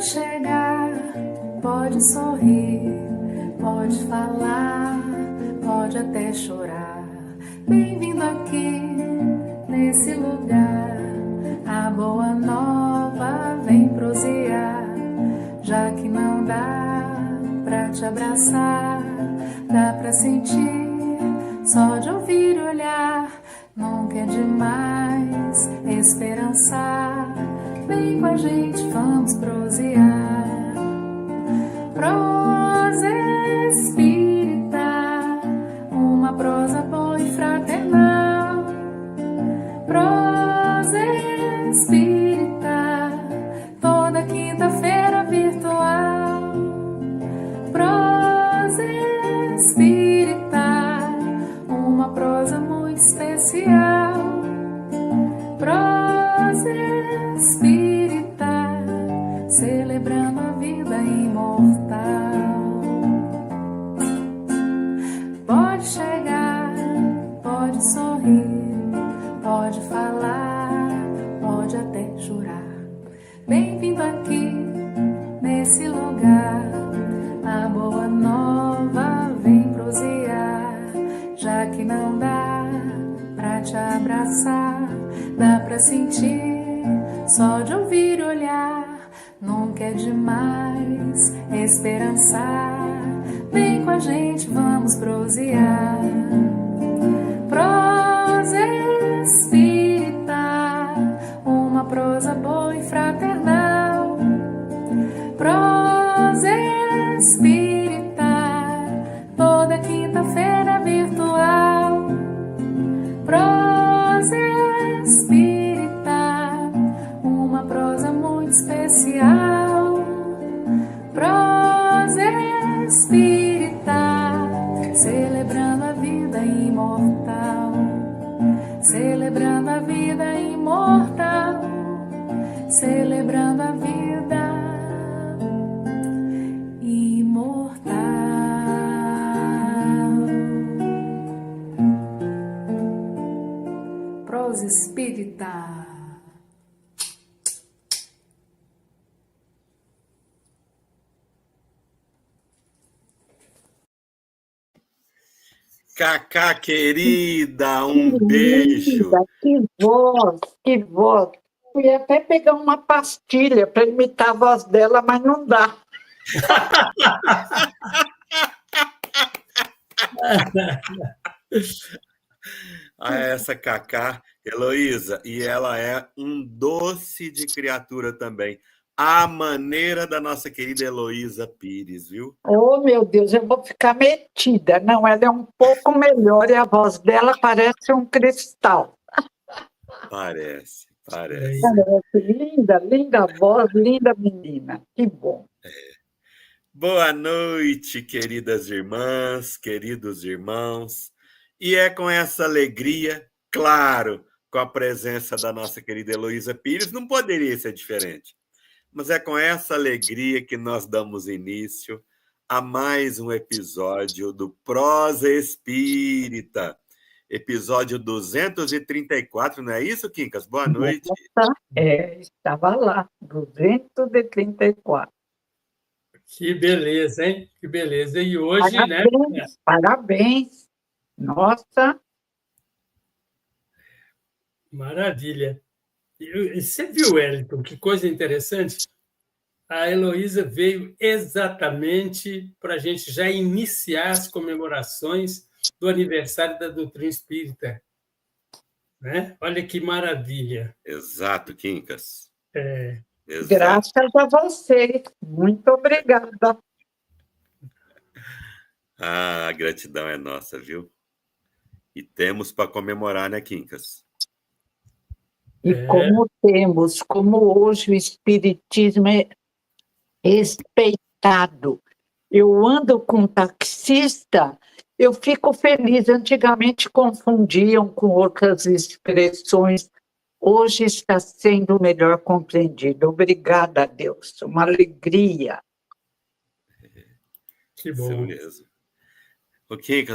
Pode chegar, pode sorrir, pode falar, pode até chorar. Bem-vindo aqui, nesse lugar. A boa nova vem prosear. Já que não dá pra te abraçar, dá pra sentir, só de ouvir e olhar. Nunca é demais esperançar. Vem com a gente, vamos prosear. Prosa espírita, uma prosa boa e fraternal. Prosa espírita, toda quinta-feira virtual. Prosa espírita, uma prosa muito especial. Prosa espírita, celebrando a vida imortal. Pode chegar, pode sorrir, pode falar, pode até jurar. Bem-vindo aqui, nesse lugar. A boa nova vem prosear. Já que não dá pra te abraçar, dá pra sentir, só de ouvir e olhar. Nunca é demais esperançar. Vem com a gente, vamos prosear. Prosa espírita, uma prosa boa e fraternal. Prosa espírita, toda quinta-feira virtual. Prosa espírita, uma prosa muito especial. Prosa espírita, celebrando a vida imortal. Celebrando a vida imortal. Celebrando a vida imortal. Prosa espírita. Cacá, querida, um beijo. Linda, que voz, que voz. Eu ia até pegar uma pastilha para imitar a voz dela, mas não dá. Essa Cacá, Heloísa, e ela é um doce de criatura também. A maneira da nossa querida Heloísa Pires, viu? Oh, meu Deus, eu vou ficar metida. Não, ela é um pouco melhor e a voz dela parece um cristal. Parece. Parece linda, linda voz, linda menina. Que bom. Boa noite, queridas irmãs, queridos irmãos. E é com essa alegria, claro, com a presença da nossa querida Heloísa Pires, não poderia ser diferente. Mas é com essa alegria que nós damos início a mais um episódio do Prosa Espírita, episódio 234, não é isso, Quincas? Boa noite. Estava lá, 234. Que beleza, hein? Que beleza. E hoje, parabéns, né? Parabéns. Nossa. Maravilha. Você viu, Wellington, que coisa interessante? A Heloísa veio exatamente para a gente já iniciar as comemorações do aniversário da doutrina espírita. Né? Olha que maravilha. Exato, Quincas. Exato. Graças a você. Muito obrigada. A gratidão é nossa, viu? E temos para comemorar, né, Quincas? E como hoje o Espiritismo é respeitado. Eu ando com um taxista, eu fico feliz. Antigamente confundiam com outras expressões. Hoje está sendo melhor compreendido. Obrigada a Deus. Uma alegria. Que bom. Isso mesmo. Ok,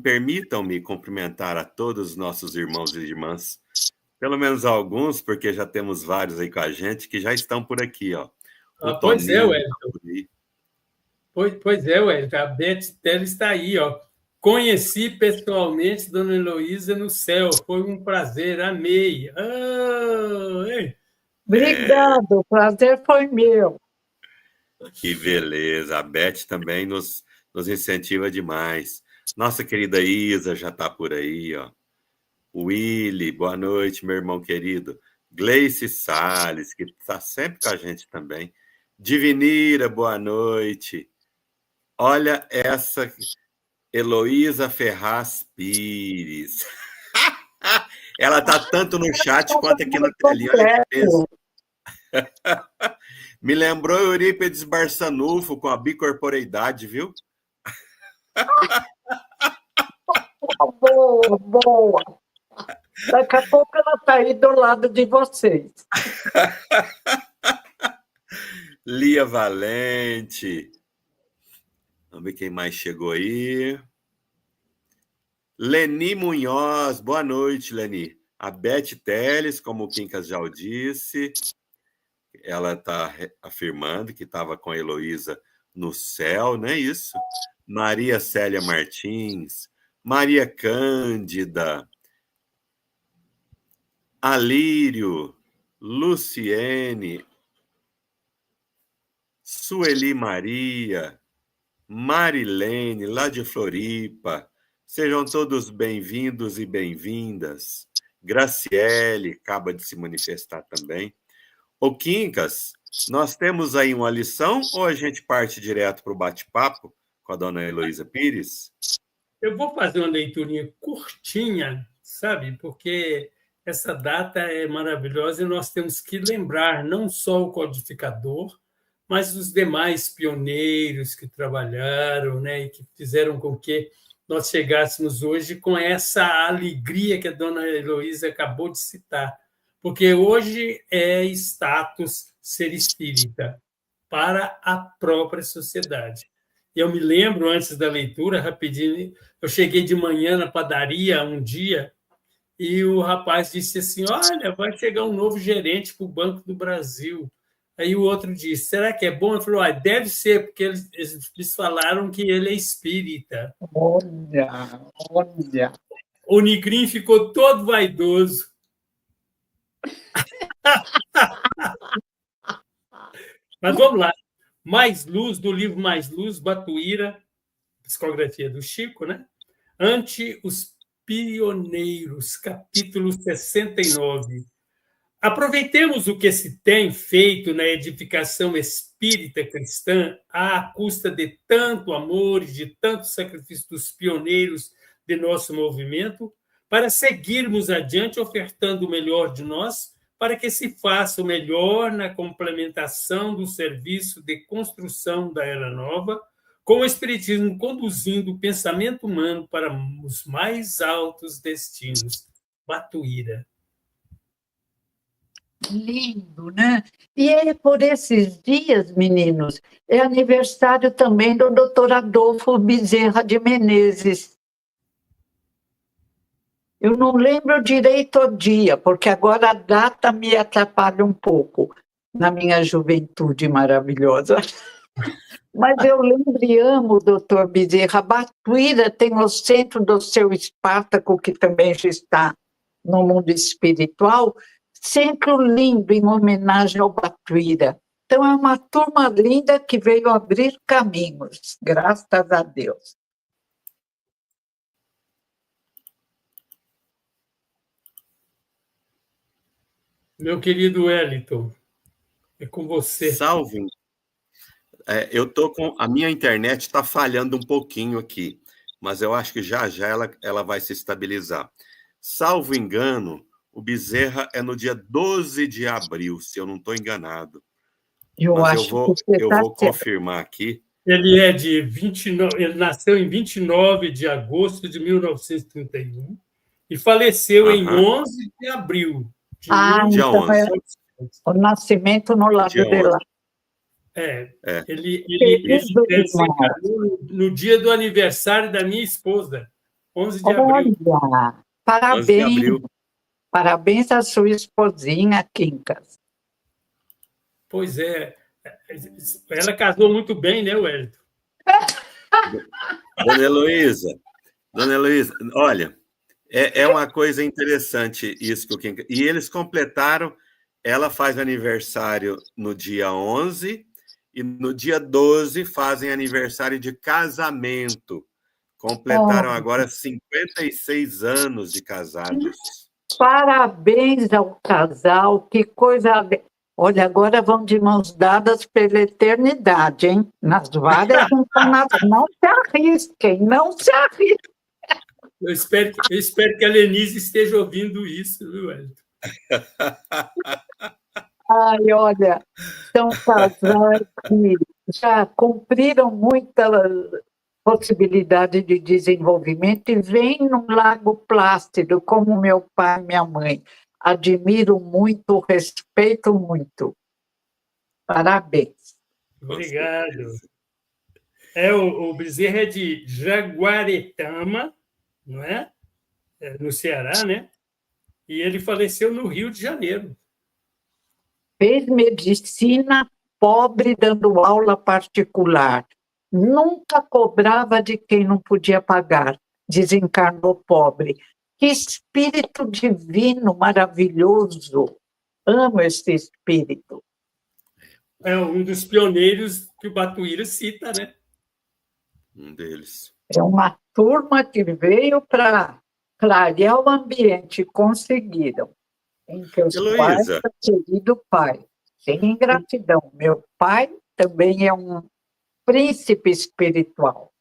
permitam-me cumprimentar a todos os nossos irmãos e irmãs, pelo menos alguns, porque já temos vários aí com a gente, que já estão por aqui, ó. Pois é, Toninho tá Wellington. por aí. Pois é, Wellington. A Beth Teles está aí, ó. Conheci pessoalmente Dona Heloísa no céu. Foi um prazer, amei. Ei. Obrigado, o prazer foi meu. Que beleza. A Beth também nos incentiva demais. Nossa querida Isa já está por aí, ó. Willy, boa noite, meu irmão querido. Gleice Salles, que está sempre com a gente também. Divinira, boa noite. Olha essa Heloísa Ferraz Pires. Ela está tanto no chat quanto aqui na telinha. Olha que beleza. Me lembrou Eurípides Barçanufo com a bicorporeidade, viu? Boa, boa. Daqui a pouco ela está aí do lado de vocês. Lia Valente. Vamos ver quem mais chegou aí. Leni Munhoz. Boa noite, Leni. A Beth Teles, como o Quincas já o disse, ela está afirmando que estava com a Heloísa no céu, não é isso? Maria Célia Martins, Maria Cândida, Alírio, Luciene, Sueli Maria, Marilene, lá de Floripa. Sejam todos bem-vindos e bem-vindas. Graciele acaba de se manifestar também. Ô, Quincas, nós temos aí uma lição ou a gente parte direto para o bate-papo com a dona Heloísa Pires? Eu vou fazer uma leiturinha curtinha, sabe? Porque essa data é maravilhosa e nós temos que lembrar não só o codificador, mas os demais pioneiros que trabalharam, né, e que fizeram com que nós chegássemos hoje com essa alegria que a dona Heloísa acabou de citar. Porque hoje é status ser espírita para a própria sociedade. E eu me lembro, antes da leitura, rapidinho, eu cheguei de manhã na padaria um dia e o rapaz disse assim, olha, vai chegar um novo gerente para o Banco do Brasil. Aí o outro disse, será que é bom? Ele falou, deve ser, porque eles falaram que ele é espírita. Olha. O Nigrinho ficou todo vaidoso. Mas vamos lá. Mais Luz, do livro Mais Luz, Batuíra, psicografia do Chico, né? Ante os Pioneiros, capítulo 69. Aproveitemos o que se tem feito na edificação espírita cristã à custa de tanto amor e de tanto sacrifício dos pioneiros de nosso movimento, para seguirmos adiante ofertando o melhor de nós, para que se faça o melhor na complementação do serviço de construção da Era Nova, com o Espiritismo conduzindo o pensamento humano para os mais altos destinos. Batuíra. Lindo, né? E é por esses dias, meninos, é aniversário também do doutor Adolfo Bezerra de Menezes. Eu não lembro direito o dia, porque agora a data me atrapalha um pouco na minha juventude maravilhosa. Mas eu lembro e amo o doutor Bezerra. Batuíra tem o centro do seu Espartaco, que também já está no mundo espiritual, centro lindo em homenagem ao Batuíra. Então, é uma turma linda que veio abrir caminhos, graças a Deus. Meu querido Wellington, é com você. Salve. Eu tô com a minha internet está falhando um pouquinho aqui, mas eu acho que já ela vai se estabilizar. Salvo engano, o Bezerra é no dia 12 de abril, se eu não estou enganado. Eu vou confirmar aqui. Ele é de 29, ele nasceu em 29 de agosto de 1931 e faleceu em 11 de abril de dia então 11. É o nascimento no lado de lá. Ele desencarnou no dia do aniversário da minha esposa, 11 de abril. Olha, parabéns. 11 de abril. Parabéns à sua esposinha, Quincas. Pois é. Ela casou muito bem, né, Wellington? Dona Heloísa, olha, é uma coisa interessante isso que o Kim... E eles completaram, ela faz aniversário no dia 11 e no dia 12 fazem aniversário de casamento. Completaram agora 56 anos de casados. Parabéns ao casal, que coisa. Olha, agora vão de mãos dadas pela eternidade, hein? Nas várias encarnações. Não se arrisquem, não se arrisquem. Eu espero que a Lenise esteja ouvindo isso, viu, Wellington? Ai, olha, são casais que já cumpriram muita possibilidade de desenvolvimento e vêm num lago plácido, como meu pai e minha mãe. Admiro muito, respeito muito. Parabéns. Obrigado. O Bezerra é de Jaguaretama, não é? No Ceará, né? E ele faleceu no Rio de Janeiro. Fez medicina, pobre, dando aula particular. Nunca cobrava de quem não podia pagar. Desencarnou pobre. Que espírito divino, maravilhoso. Amo esse espírito. É um dos pioneiros que o Batuíra cita, né? Um deles. É uma turma que veio para clarear o ambiente, conseguiram. Em que os pais, Heloísa, querido pai, sem ingratidão. Meu pai também é um príncipe espiritual.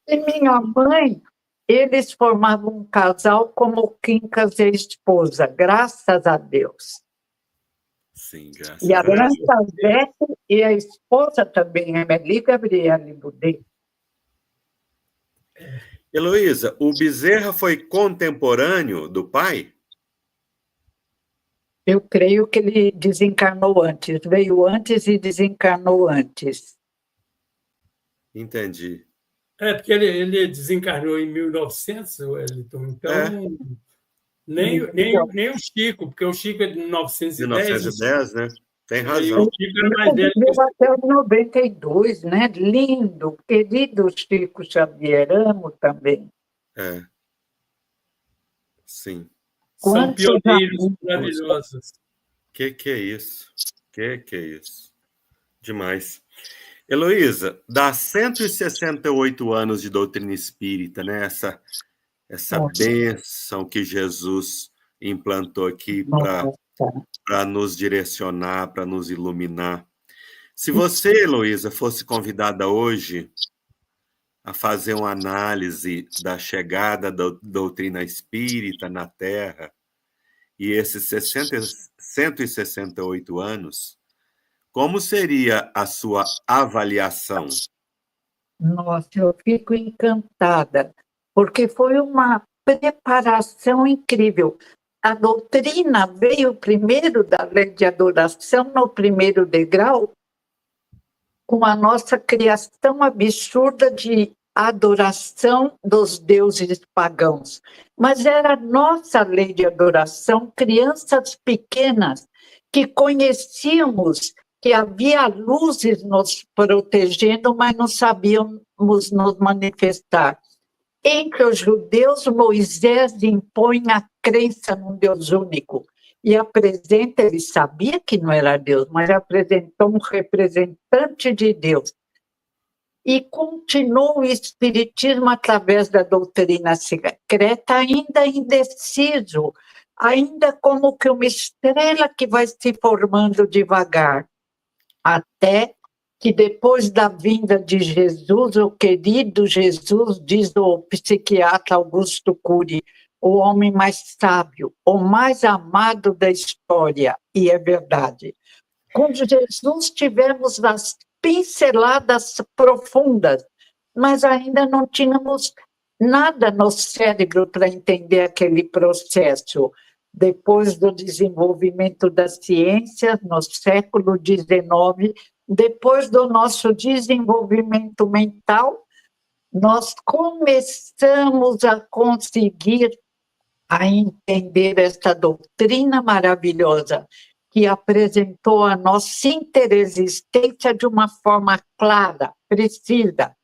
E minha mãe, eles formavam um casal como Quincas e a esposa, graças a Deus. sim, graças E a a Deus. Lançavete e a esposa também, a Meli Gabriele Budê. Heloísa, o Bezerra foi contemporâneo do pai? Eu creio que ele desencarnou antes, veio antes e desencarnou antes. Entendi. Porque ele desencarnou em 1900, Wellington, então nem o Chico, porque o Chico é de 1910. 1910, né? Tem E razão. o Chico era mais velho. Ele viveu até os 92, né? Lindo, querido Chico Xavier, amo também. É. Sim. São Quantos pioneiros amigos. maravilhosos. Que é isso? Que é isso? Demais. Heloísa, dá 168 anos de doutrina espírita, né? Essa bênção que Jesus implantou aqui para nos direcionar, para nos iluminar. Se você, Heloísa, fosse convidada hoje a fazer uma análise da chegada da doutrina espírita na Terra e esses 168 anos, como seria a sua avaliação? Nossa, eu fico encantada, porque foi uma preparação incrível. A doutrina veio primeiro da lei de adoração, no primeiro degrau, com a nossa criação absurda de adoração dos deuses pagãos. Mas era a nossa lei de adoração, crianças pequenas que conhecíamos que havia luzes nos protegendo, mas não sabíamos nos manifestar. Entre os judeus, Moisés impõe a crença num Deus único e apresenta, ele sabia que não era Deus, mas apresentou um representante de Deus. E continuou o espiritismo através da doutrina secreta, ainda indeciso, ainda como que uma estrela que vai se formando devagar, até que depois da vinda de Jesus, o querido Jesus, diz o psiquiatra Augusto Cury, o homem mais sábio, o mais amado da história, e é verdade. Com Jesus tivemos as pinceladas profundas, mas ainda não tínhamos nada no cérebro para entender aquele processo. Depois do desenvolvimento da ciência, no século XIX, depois do nosso desenvolvimento mental, nós começamos a conseguir a entender esta doutrina maravilhosa, que apresentou a nossa interexistência de uma forma clara, precisa.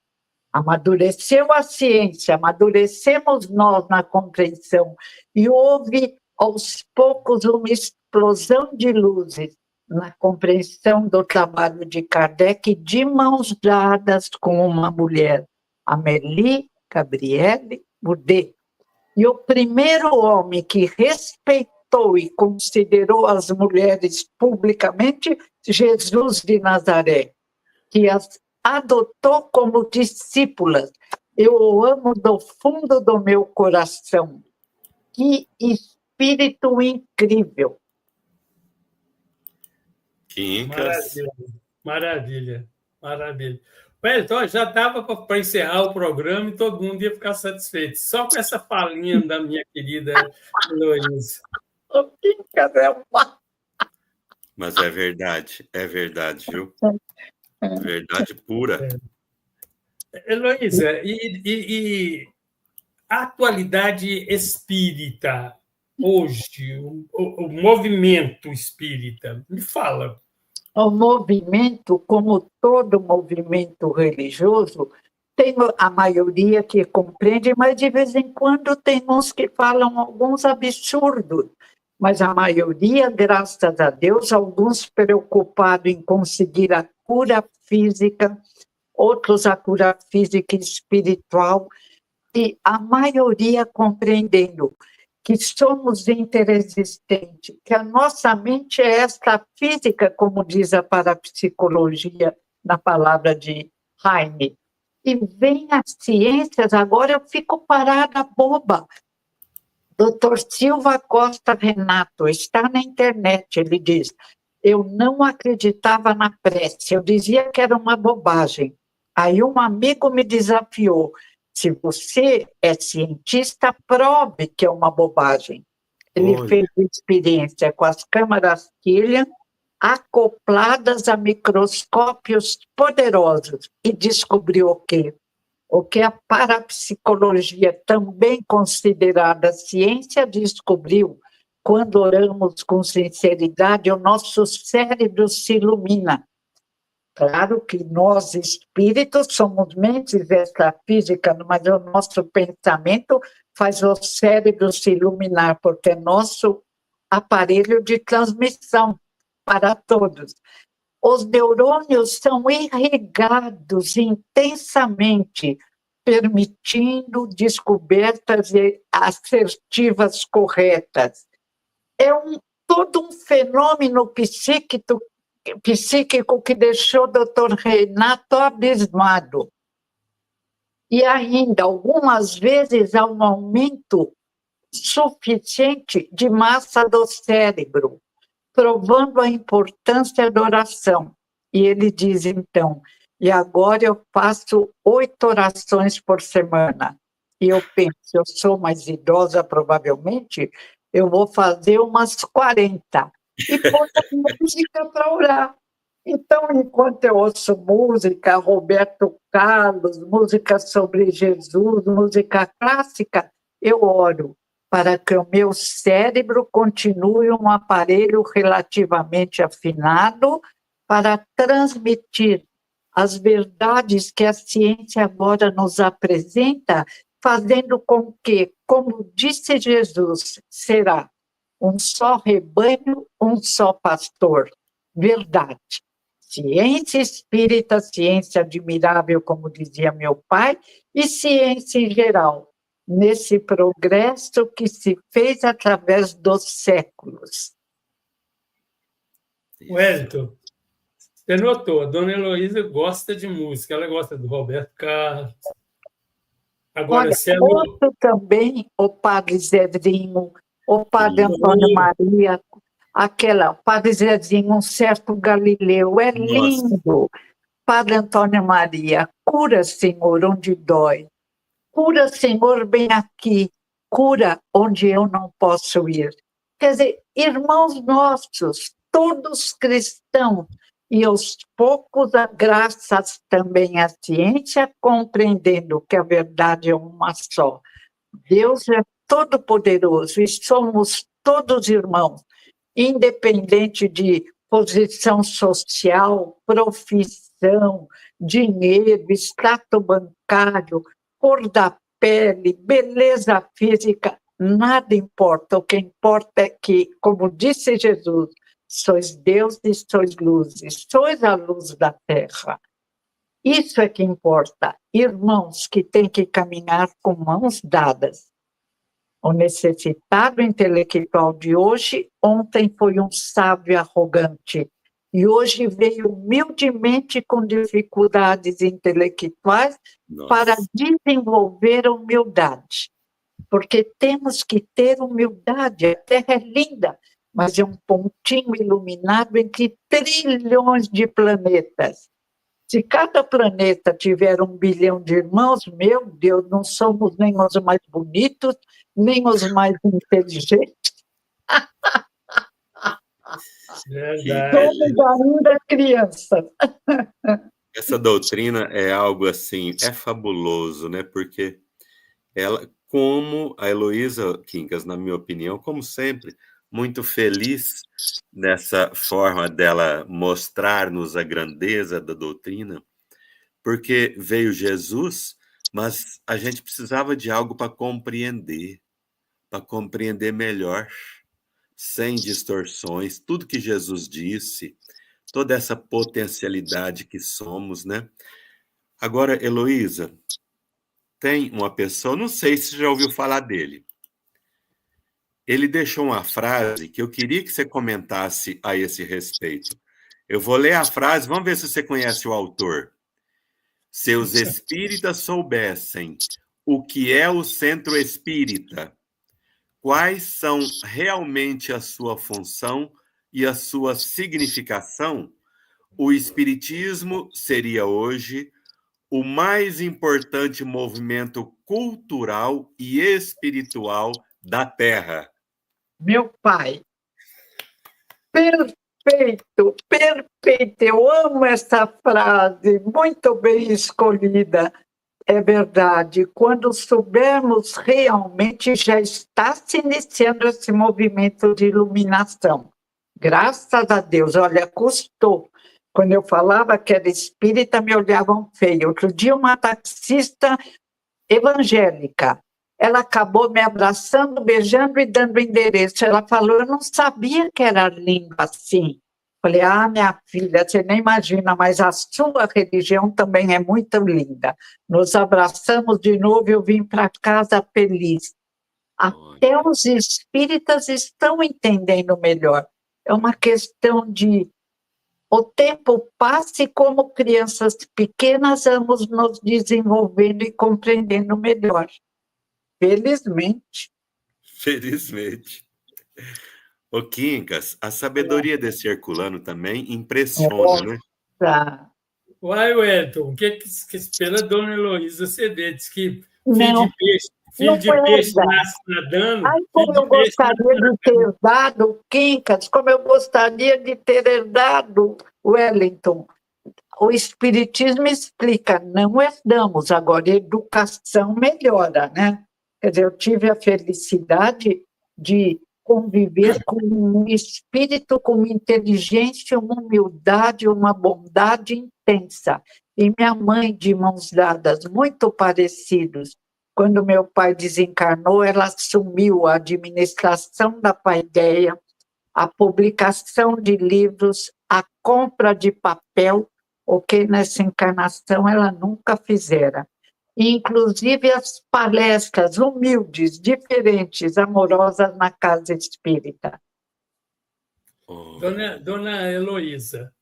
Amadureceu a ciência, amadurecemos nós na compreensão, e houve, aos poucos, uma explosão de luzes na compreensão do trabalho de Kardec, de mãos dadas com uma mulher, Amélie Gabrielle Boudet. E o primeiro homem que respeitou e considerou as mulheres publicamente, Jesus de Nazaré, que as adotou como discípulas. Eu o amo do fundo do meu coração. Que espírito incrível! Quincas. Maravilha, maravilha. Então, já dava para encerrar o programa e todo mundo ia ficar satisfeito. Só com essa falinha da minha querida Heloísa. Mas é verdade, viu? Verdade pura. Heloísa, e a atualidade espírita, hoje, o movimento espírita, me fala. O movimento, como todo movimento religioso, tem a maioria que compreende, mas de vez em quando tem uns que falam alguns absurdos. Mas a maioria, graças a Deus, alguns preocupados em conseguir a cura física, outros a cura física e espiritual, e a maioria compreendendo que somos interexistentes, que a nossa mente é esta física, como diz a parapsicologia na palavra de Heine. E vem as ciências, agora eu fico parada boba. Dr. Silva Costa Renato está na internet, ele diz, eu não acreditava na prece, eu dizia que era uma bobagem. Aí um amigo me desafiou, se você é cientista, prove que é uma bobagem. Ele fez experiência com as câmaras Killian acopladas a microscópios poderosos e descobriu o que a parapsicologia, também considerada ciência, descobriu. Quando oramos com sinceridade, o nosso cérebro se ilumina. Claro que nós, espíritos, somos mentes extrafísicas, mas o nosso pensamento faz o cérebro se iluminar, porque é nosso aparelho de transmissão para todos. Os neurônios são irrigados intensamente, permitindo descobertas assertivas corretas. É todo um fenômeno psíquico que deixou o Dr. Renato abismado. E ainda, algumas vezes, há um aumento suficiente de massa do cérebro, provando a importância da oração. E ele diz, então, e agora eu faço 8 orações por semana. E eu penso, eu sou mais idosa, provavelmente, eu vou fazer umas 40. E pôr música para orar. Então, enquanto eu ouço música, Roberto Carlos, música sobre Jesus, música clássica, eu oro para que o meu cérebro continue um aparelho relativamente afinado para transmitir as verdades que a ciência agora nos apresenta, fazendo com que, como disse Jesus, será um só rebanho, um só pastor. Verdade. Ciência espírita, ciência admirável, como dizia meu pai, e ciência em geral, nesse progresso que se fez através dos séculos. Wellington, você notou, a dona Heloísa gosta de música, ela gosta do Roberto Carlos. Agora, olha, gosto também o Padre Zedrinho, o Padre Antônio Maria, o Padre Zezinho, um certo Galileu, é lindo. Padre Antônio Maria, cura, Senhor, onde dói. Cura, Senhor, bem aqui. Cura onde eu não posso ir. Quer dizer, irmãos nossos, todos cristãos, e aos poucos, graças também à ciência, compreendendo que a verdade é uma só. Deus é todo-poderoso e somos todos irmãos. independente de posição social, profissão, dinheiro, extrato bancário, cor da pele, beleza física, nada importa. O que importa é que, como disse Jesus, sois Deus e sois luzes, sois a luz da terra. Isso é que importa. Irmãos que têm que caminhar com mãos dadas. O necessitado intelectual de hoje, ontem foi um sábio arrogante, e hoje veio humildemente com dificuldades intelectuais para desenvolver a humildade. Porque temos que ter humildade. A Terra é linda, mas é um pontinho iluminado entre trilhões de planetas. Se cada planeta tiver 1 bilhão de irmãos, meu Deus, não somos nem os mais bonitos, nem os mais inteligentes. Verdade. Somos ainda crianças. Essa doutrina é algo assim, é fabuloso, né? Porque ela, como a Heloísa Quincas, na minha opinião, como sempre, muito feliz nessa forma dela mostrar-nos a grandeza da doutrina, porque veio Jesus, mas a gente precisava de algo para compreender melhor, sem distorções, tudo que Jesus disse, toda essa potencialidade que somos, né? Agora, Heloísa, tem uma pessoa, não sei se você já ouviu falar dele. Ele deixou uma frase que eu queria que você comentasse a esse respeito. Eu vou ler a frase, vamos ver se você conhece o autor. Se os espíritas soubessem o que é o centro espírita, quais são realmente a sua função e a sua significação, o espiritismo seria hoje o mais importante movimento cultural e espiritual da Terra. Meu pai, perfeito, perfeito. Eu amo essa frase, muito bem escolhida. É verdade, quando soubermos realmente, já está se iniciando esse movimento de iluminação. Graças a Deus, olha, custou. Quando eu falava que era espírita, me olhavam feio. Outro dia, uma taxista evangélica, ela acabou me abraçando, beijando e dando endereço. Ela falou, eu não sabia que era lindo assim. Falei, minha filha, você nem imagina, mas a sua religião também é muito linda. Nos abraçamos de novo e eu vim para casa feliz. Até os espíritas estão entendendo melhor. É uma questão de o tempo passa e como crianças pequenas vamos nos desenvolvendo e compreendendo melhor. Felizmente. Felizmente. Ô, Quincas, a sabedoria desse Herculano também impressiona, né? Nossa. Uai, Wellington, o que espera a dona Heloísa CD? Diz que Não, filho de não peixe era. nasce nadando. Ai, Filho como de eu peixe gostaria de ter herdado, Quincas, como eu gostaria de ter herdado, Wellington. O Espiritismo explica, não herdamos, agora a educação melhora, né? Quer dizer, eu tive a felicidade de conviver com um espírito com uma inteligência, uma humildade, uma bondade intensa. E minha mãe, de mãos dadas, muito parecidos. Quando meu pai desencarnou, ela assumiu a administração da Paideia, a publicação de livros, a compra de papel, o que nessa encarnação ela nunca fizera. Inclusive as palestras humildes, diferentes, amorosas na casa espírita. Dona Heloísa,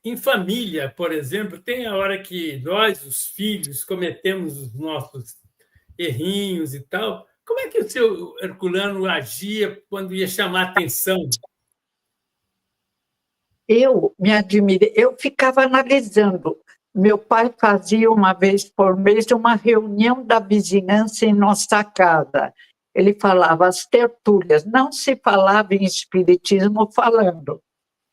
em família, por exemplo, tem a hora que nós, os filhos, cometemos os nossos errinhos e tal. Como é que o seu Herculano agia quando ia chamar atenção? Eu me admirei, eu ficava analisando. Meu pai fazia uma vez por mês uma reunião da vizinhança em nossa casa. Ele falava as tertúlias, não se falava em espiritismo falando.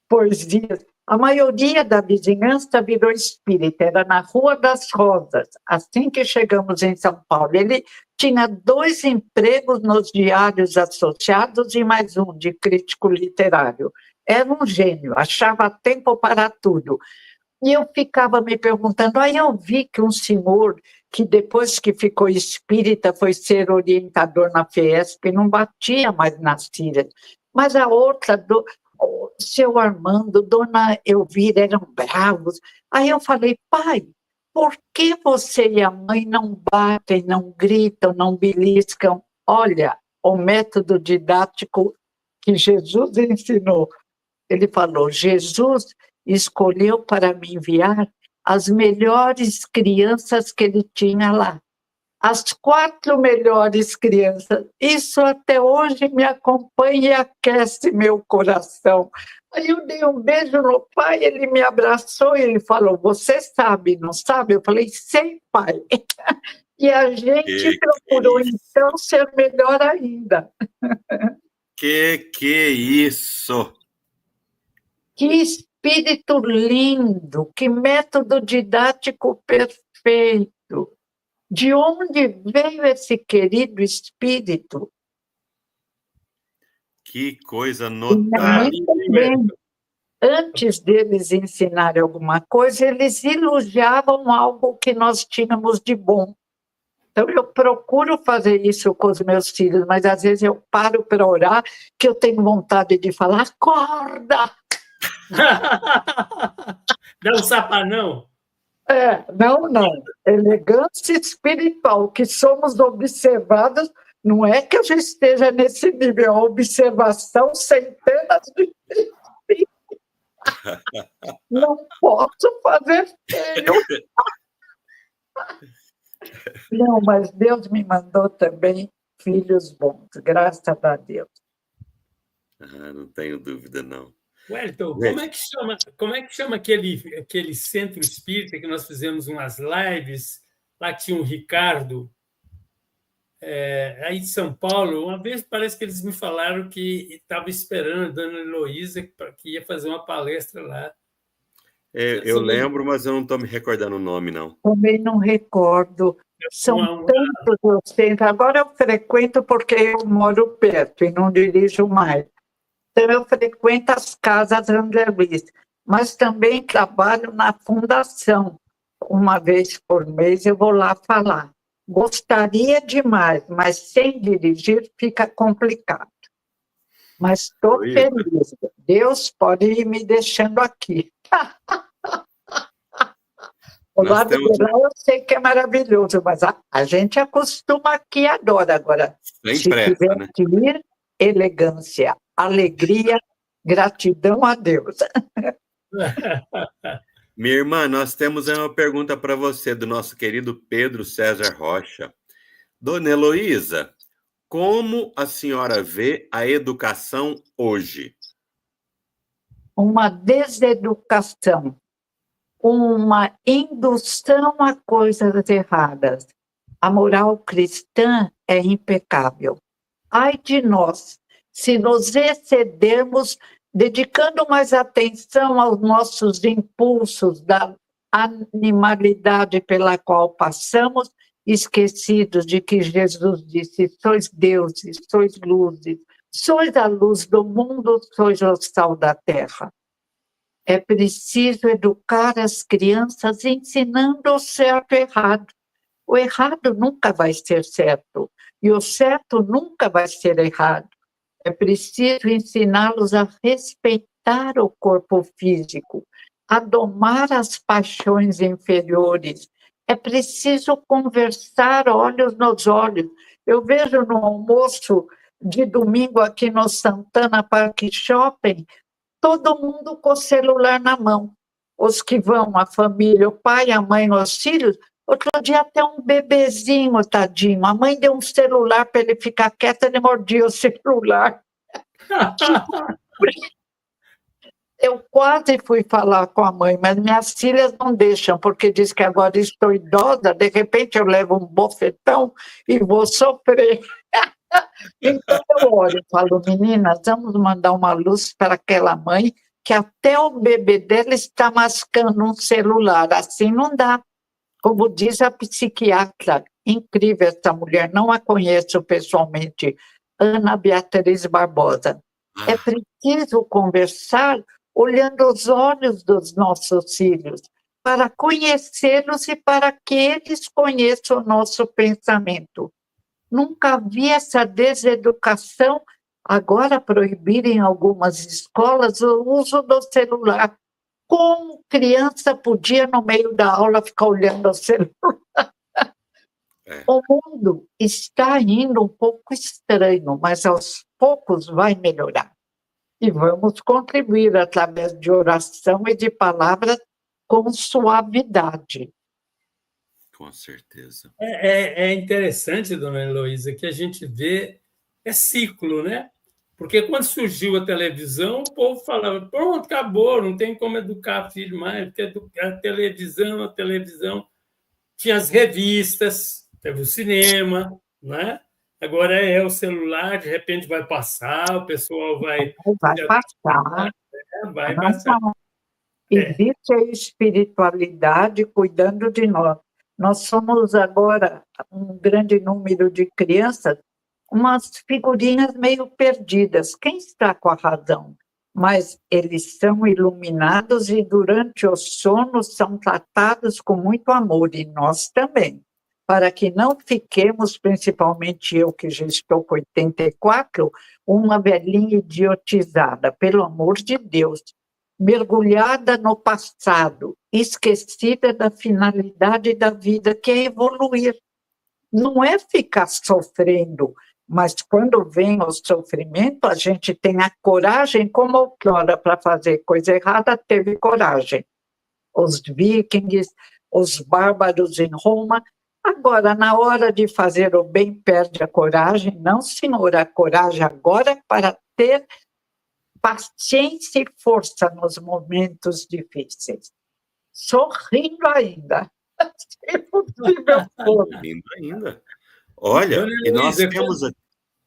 Poesias, A maioria da vizinhança virou espírita, era na Rua das Rosas, assim que chegamos em São Paulo. Ele tinha 2 empregos nos diários associados e mais um de crítico literário. Era um gênio, achava tempo para tudo. E eu ficava me perguntando, aí eu vi que um senhor que depois que ficou espírita foi ser orientador na Fiesp, não batia mais nas filhas. Mas a outra, o seu Armando, dona Elvira, eram bravos. Aí eu falei, pai, por que você e a mãe não batem, não gritam, não beliscam? Olha, o método didático que Jesus ensinou. Ele falou, Jesus escolheu para me enviar as melhores crianças que ele tinha lá. As 4 melhores crianças. Isso até hoje me acompanha e aquece meu coração. Aí eu dei um beijo no pai, ele me abraçou e ele falou, você sabe, não sabe? Eu falei, sei, pai. E a gente procurou, então, ser melhor ainda. Que é isso? Que espírito lindo, que método didático perfeito. De onde veio esse querido espírito? Que coisa notável. Antes deles ensinarem alguma coisa, eles elogiavam algo que nós tínhamos de bom. Então, eu procuro fazer isso com os meus filhos, mas às vezes eu paro para orar, que eu tenho vontade de falar, acorda! Dá um sapanão. Não. Elegância espiritual, que somos observados, não é que eu já esteja nesse nível, é a observação centenas de vezes. Não posso fazer feio. Não, mas Deus me mandou também filhos bons, graças a Deus. Não tenho dúvida, não. Wellington, como é que chama aquele centro espírita que nós fizemos umas lives, lá que tinha o Ricardo, aí de São Paulo? Uma vez parece que eles me falaram que estava esperando a dona Heloísa, que ia fazer uma palestra lá. Eu lembro, mas eu não estou me recordando o nome, não. Também não recordo. São tantos os centros. Agora eu frequento porque eu moro perto e não dirijo mais. Então, eu frequento as casas André Luiz, mas também trabalho na fundação. Uma vez por mês eu vou lá falar. Gostaria demais, mas sem dirigir fica complicado. Mas estou feliz. Deus pode ir me deixando aqui. O lado de lá eu sei que é maravilhoso, mas a gente acostuma aqui e adora. Agora, se tiver que ir, elegância, alegria, gratidão a Deus. Minha irmã, nós temos uma pergunta para você, do nosso querido Pedro César Rocha. Dona Heloísa, como a senhora vê a educação hoje? Uma deseducação, uma indução a coisas erradas. A moral cristã é impecável. Ai de nós, se nos excedermos, dedicando mais atenção aos nossos impulsos da animalidade pela qual passamos, esquecidos de que Jesus disse, sois deuses, sois luzes, sois a luz do mundo, sois o sal da terra. É preciso educar as crianças ensinando o certo e o errado. O errado nunca vai ser certo e o certo nunca vai ser errado. É preciso ensiná-los a respeitar o corpo físico, a domar as paixões inferiores. É preciso conversar olhos nos olhos. Eu vejo no almoço de domingo aqui no Santana Park Shopping, todo mundo com o celular na mão. Os que vão, a família, o pai, a mãe, os filhos. Outro dia até um bebezinho, tadinho. A mãe deu um celular para ele ficar quieto, ele mordia o celular. Eu quase fui falar com a mãe, mas minhas filhas não deixam, porque diz que agora estou idosa, de repente eu levo um bofetão e vou sofrer. Então eu olho e falo, meninas, vamos mandar uma luz para aquela mãe que até o bebê dela está mascando um celular. Assim não dá. Como diz a psiquiatra, incrível essa mulher, não a conheço pessoalmente, Ana Beatriz Barbosa. É preciso conversar olhando os olhos dos nossos filhos, para conhecê-los e para que eles conheçam o nosso pensamento. Nunca vi essa deseducação, agora proibir em algumas escolas o uso do celular. Como criança podia, no meio da aula, ficar olhando o celular? O mundo está indo um pouco estranho, mas aos poucos vai melhorar. E vamos contribuir através de oração e de palavras com suavidade. Com certeza. É interessante, dona Heloísa, que a gente vê, é ciclo, né? Porque quando surgiu a televisão, o povo falava, pronto, acabou, não tem como educar filho mais, porque a televisão. Tinha as revistas, teve o cinema, né? Agora é o celular, de repente vai passar, o pessoal vai... Vai passar. Vai passar. Existe a espiritualidade cuidando de nós. Nós somos agora um grande número de crianças, umas figurinhas meio perdidas. Quem está com a razão? Mas eles são iluminados e durante o sono são tratados com muito amor, e nós também, para que não fiquemos, principalmente eu que já estou com 84, uma velhinha idiotizada, pelo amor de Deus, mergulhada no passado, esquecida da finalidade da vida, que é evoluir. Não é ficar sofrendo, mas quando vem o sofrimento, a gente tem a coragem, como outrora, para fazer coisa errada, teve coragem. Os vikings, os bárbaros em Roma. Agora, na hora de fazer o bem, perde a coragem. Não, senhora, a coragem agora é para ter paciência e força nos momentos difíceis. Sorrindo ainda. Se possível for. Sorrindo ainda. Olha, Dona e nós Heloísa, temos...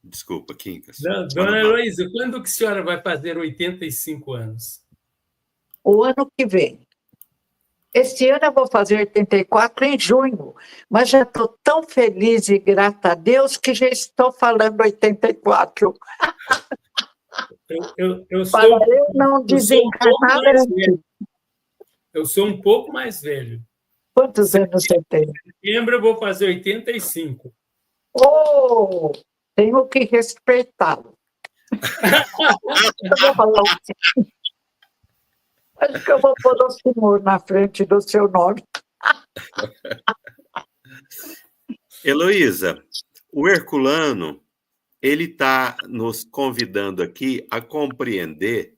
Desculpa, Quincas. Dona Heloísa, quando que a senhora vai fazer 85 anos? O ano que vem. Esse ano eu vou fazer 84 em junho, mas já estou tão feliz e grata a Deus que já estou falando 84. Para eu não desencarnar antes. Eu sou um pouco mais velho. Quantos anos você tem? Em setembro eu vou fazer 85. Oh, tenho que respeitá-lo. Eu vou falar assim. Acho que eu vou pôr o senhor na frente do seu nome. Heloísa, o Herculano, ele está nos convidando aqui a compreender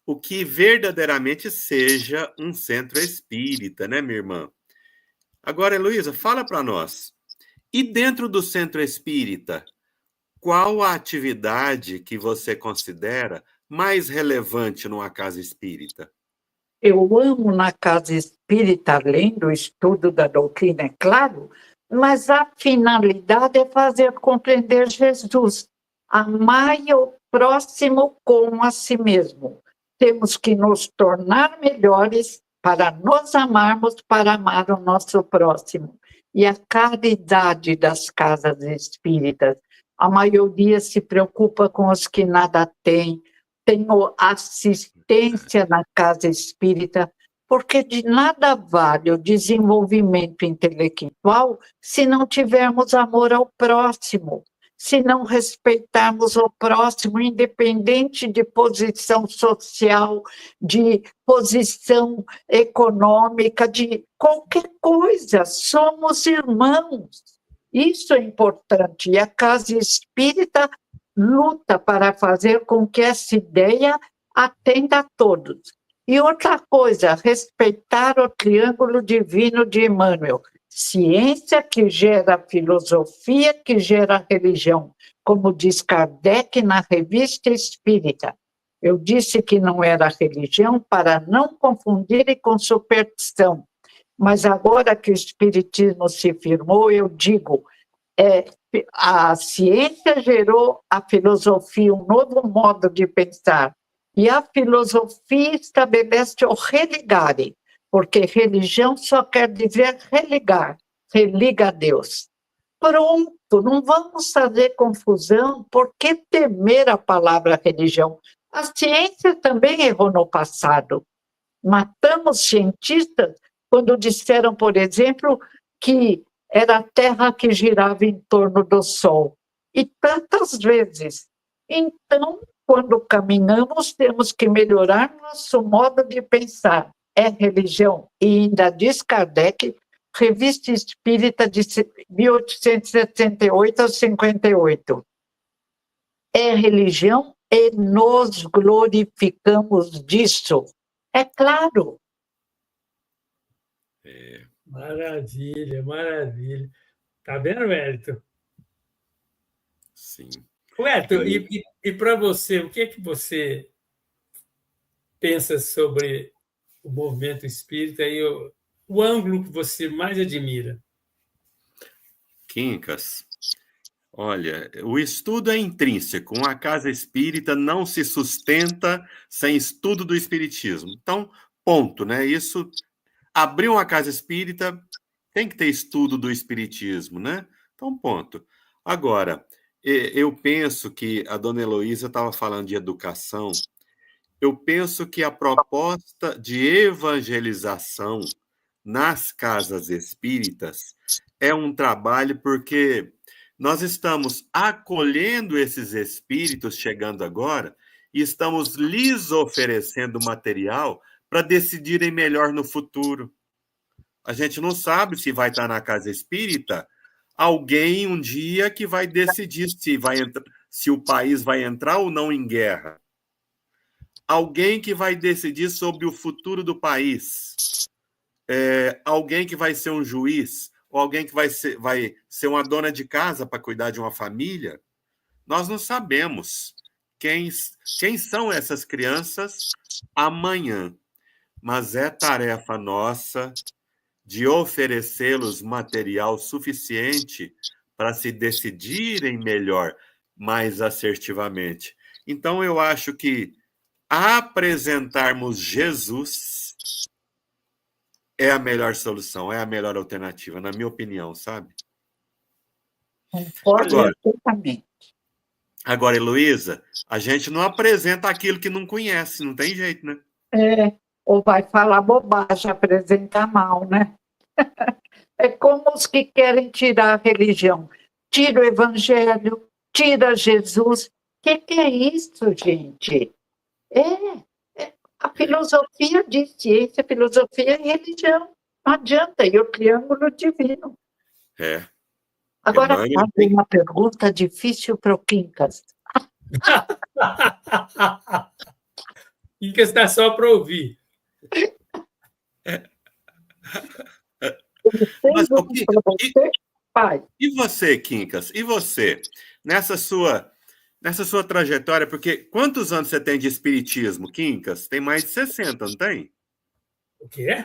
o que verdadeiramente seja um centro espírita, né, minha irmã? Agora, Heloísa, fala para nós. E dentro do centro espírita, qual a atividade que você considera mais relevante numa casa espírita? Eu amo na casa espírita, além do estudo da doutrina, é claro, mas a finalidade é fazer compreender Jesus. Amai o próximo como a si mesmo. Temos que nos tornar melhores para nos amarmos, para amar o nosso próximo. E a caridade das casas espíritas, a maioria se preocupa com os que nada têm, tem assistência na casa espírita, porque de nada vale o desenvolvimento intelectual se não tivermos amor ao próximo, se não respeitarmos o próximo, independente de posição social, de posição econômica, de qualquer coisa. Somos irmãos. Isso é importante. E a casa espírita luta para fazer com que essa ideia atenda a todos. E outra coisa, respeitar o triângulo divino de Emmanuel. Ciência que gera filosofia, que gera religião, como diz Kardec na Revista Espírita. Eu disse que não era religião para não confundir com superstição. Mas agora que o Espiritismo se firmou, eu digo, a ciência gerou a filosofia, um novo modo de pensar. E a filosofia estabelece o religare, porque religião só quer dizer religar, religa a Deus. Pronto, não vamos fazer confusão. Por que temer a palavra religião? A ciência também errou no passado. Matamos cientistas quando disseram, por exemplo, que era a Terra que girava em torno do Sol. E tantas vezes. Então, quando caminhamos, temos que melhorar nosso modo de pensar. É religião. E ainda diz Kardec, Revista Espírita de 1878 a 58. É religião e nos glorificamos disso. É claro. Maravilha, maravilha. Tá vendo, Wellington? Sim. Wellington, e para você, o que é que você pensa sobre o movimento espírita e o ângulo que você mais admira? Quincas, olha, o estudo é intrínseco. Uma casa espírita não se sustenta sem estudo do espiritismo. Então, ponto, né? Isso, abrir uma casa espírita tem que ter estudo do espiritismo, né? Então, ponto. Agora, eu penso que a dona Heloísa estava falando de educação. Eu penso que a proposta de evangelização nas casas espíritas é um trabalho porque nós estamos acolhendo esses espíritos chegando agora e estamos lhes oferecendo material para decidirem melhor no futuro. A gente não sabe se vai estar na casa espírita alguém um dia que vai decidir se o país vai entrar ou não em guerra. Alguém que vai decidir sobre o futuro do país. Alguém que vai ser um juiz, ou alguém que vai ser uma dona de casa para cuidar de uma família. Nós não sabemos quem são essas crianças amanhã, mas é tarefa nossa de oferecê-los material suficiente para se decidirem melhor, mais assertivamente. Então, eu acho que apresentarmos Jesus é a melhor solução, é a melhor alternativa, na minha opinião, sabe? Concordo perfeitamente. Agora, Heloísa, a gente não apresenta aquilo que não conhece, não tem jeito, né? Ou vai falar bobagem, apresentar mal, né? É como os que querem tirar a religião. Tira o evangelho, tira Jesus. O que é isso, gente? A filosofia de ciência, filosofia e religião. Não adianta, e o triângulo divino. Agora, fazer uma pergunta difícil para o Quincas. Quincas está só para ouvir. Mas, e você, Quincas? E você? Nessa sua trajetória, porque quantos anos você tem de espiritismo, Quincas? Tem mais de 60, não tem? O quê?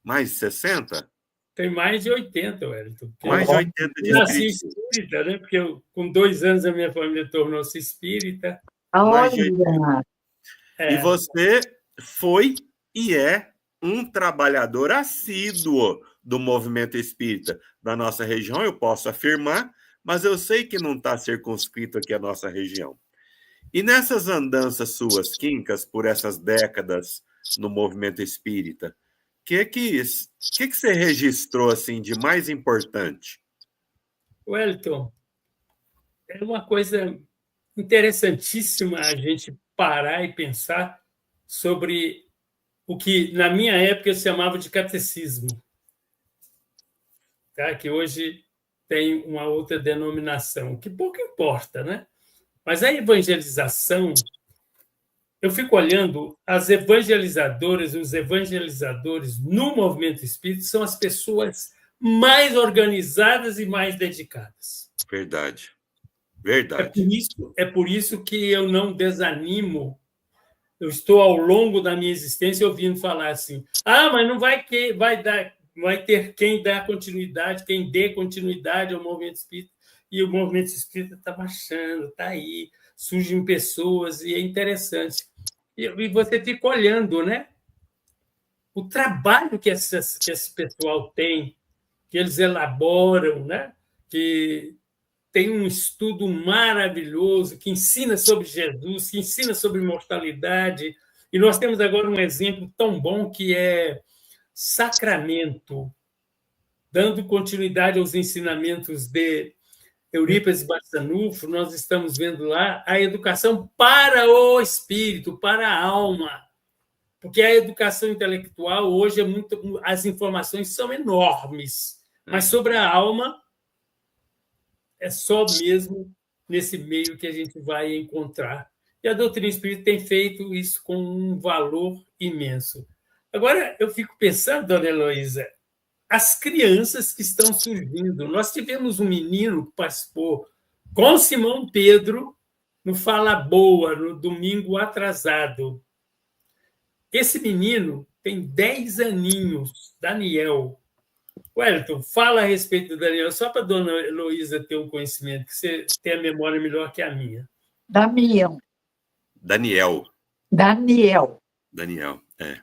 Mais de 60? Tem mais de 80, Wellington. Mais de 80 de nasci espírita, né? Porque com 2 anos a minha família tornou-se espírita. Mais de 80. E você foi e é um trabalhador assíduo do movimento espírita da nossa região, eu posso afirmar, mas eu sei que não está circunscrito aqui a nossa região. E nessas andanças suas, Quincas, por essas décadas no movimento espírita, o que você registrou assim de mais importante? Wellington, é uma coisa interessantíssima a gente parar e pensar sobre o que, na minha época, se chamava de catecismo, tá? Que hoje tem uma outra denominação, que pouco importa, né? Mas a evangelização, eu fico olhando as evangelizadoras, os evangelizadores no movimento espírita são as pessoas mais organizadas e mais dedicadas. Verdade. É por isso que eu não desanimo. Eu estou, ao longo da minha existência, ouvindo falar assim, mas não vai ter quem dá continuidade, quem dê continuidade ao movimento espírita. E o movimento espírita está baixando, está aí, surgem pessoas, e é interessante. E você fica olhando, né? O trabalho que esse pessoal tem, que eles elaboram, né? Que tem um estudo maravilhoso, que ensina sobre Jesus, que ensina sobre imortalidade. E nós temos agora um exemplo tão bom que é Sacramento, dando continuidade aos ensinamentos de Eurípides Barçanufo. Nós estamos vendo lá a educação para o espírito, para a alma. Porque a educação intelectual hoje é muito, as informações são enormes, mas sobre a alma é só mesmo nesse meio que a gente vai encontrar. E a doutrina espírita tem feito isso com um valor imenso. Agora, eu fico pensando, dona Heloísa, as crianças que estão surgindo. Nós tivemos um menino que participou com Simão Pedro no Fala Boa, no domingo atrasado. Esse menino tem 10 aninhos, Daniel. Wellington, fala a respeito do Daniel, só para a dona Heloísa ter um conhecimento, que você tem a memória melhor que a minha. Damião. Daniel. Daniel. Daniel, é.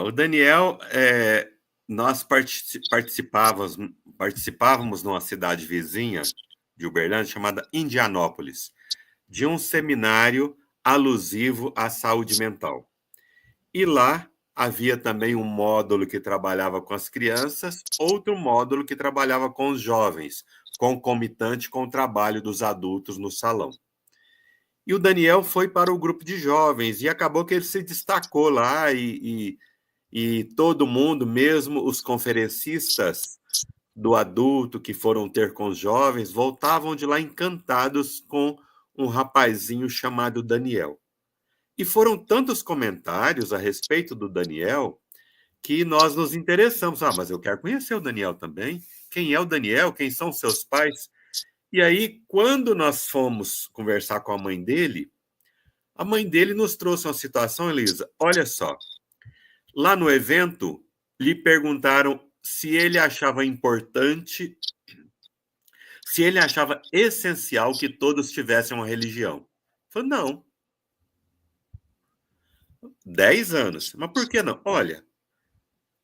O Daniel, nós participávamos numa cidade vizinha de Uberlândia chamada Indianópolis, de um seminário alusivo à saúde mental. E lá havia também um módulo que trabalhava com as crianças, outro módulo que trabalhava com os jovens, concomitante com o trabalho dos adultos no salão. E o Daniel foi para o grupo de jovens, e acabou que ele se destacou lá, e todo mundo, mesmo os conferencistas do adulto que foram ter com os jovens, voltavam de lá encantados com um rapazinho chamado Daniel. E foram tantos comentários a respeito do Daniel que nós nos interessamos. Mas eu quero conhecer o Daniel também. Quem é o Daniel? Quem são seus pais? E aí, quando nós fomos conversar com a mãe dele, a mãe dele nos trouxe uma situação, Elisa. Olha só, lá no evento, lhe perguntaram se ele achava importante, se ele achava essencial que todos tivessem uma religião. Ele falou, não. 10 anos. Mas por que não? Olha,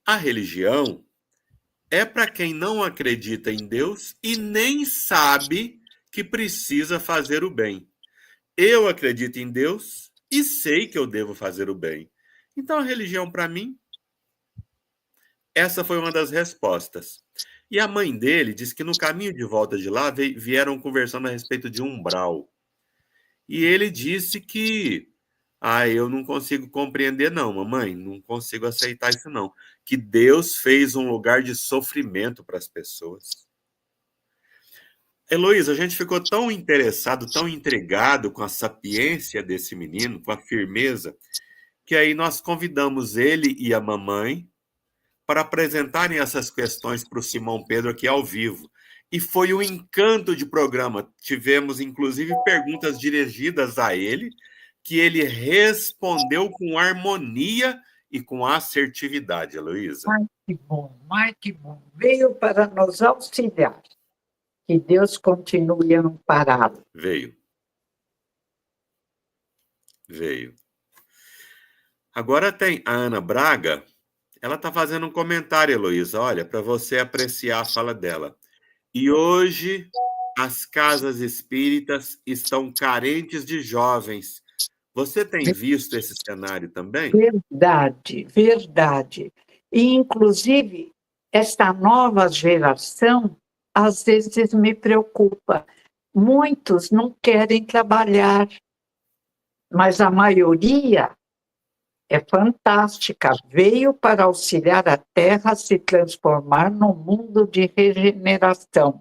a religião é para quem não acredita em Deus e nem sabe que precisa fazer o bem. Eu acredito em Deus e sei que eu devo fazer o bem. Então, a religião, para mim, essa foi uma das respostas. E a mãe dele disse que no caminho de volta de lá vieram conversando a respeito de umbral. E ele disse que eu não consigo compreender não, mamãe, não consigo aceitar isso não. Que Deus fez um lugar de sofrimento para as pessoas. Heloísa, a gente ficou tão interessado, tão intrigado com a sapiência desse menino, com a firmeza, que aí nós convidamos ele e a mamãe para apresentarem essas questões para o Simão Pedro aqui ao vivo. E foi um encanto de programa. Tivemos, inclusive, perguntas dirigidas a ele, que ele respondeu com harmonia e com assertividade, Heloísa. Mas que bom. Veio para nos auxiliar. Que Deus continue a ampará-lo. Veio. Agora tem a Ana Braga, ela está fazendo um comentário, Heloísa, olha, para você apreciar a fala dela. E hoje as casas espíritas estão carentes de jovens. Você tem visto esse cenário também? Verdade. E, inclusive, esta nova geração, às vezes, me preocupa. Muitos não querem trabalhar, mas a maioria é fantástica. Veio para auxiliar a Terra a se transformar num mundo de regeneração.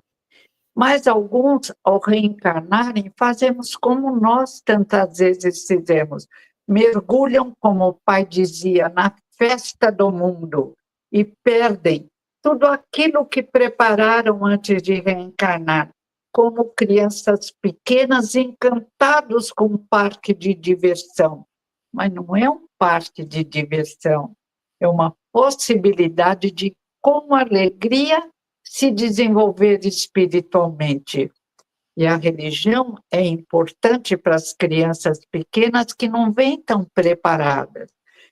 Mas alguns, ao reencarnarem, fazemos como nós tantas vezes fizemos. Mergulham, como o pai dizia, na festa do mundo e perdem tudo aquilo que prepararam antes de reencarnar, como crianças pequenas encantados com um parque de diversão. Mas não é um parque de diversão, é uma possibilidade de, com alegria, se desenvolver espiritualmente. E a religião é importante para as crianças pequenas que não vêm tão preparadas,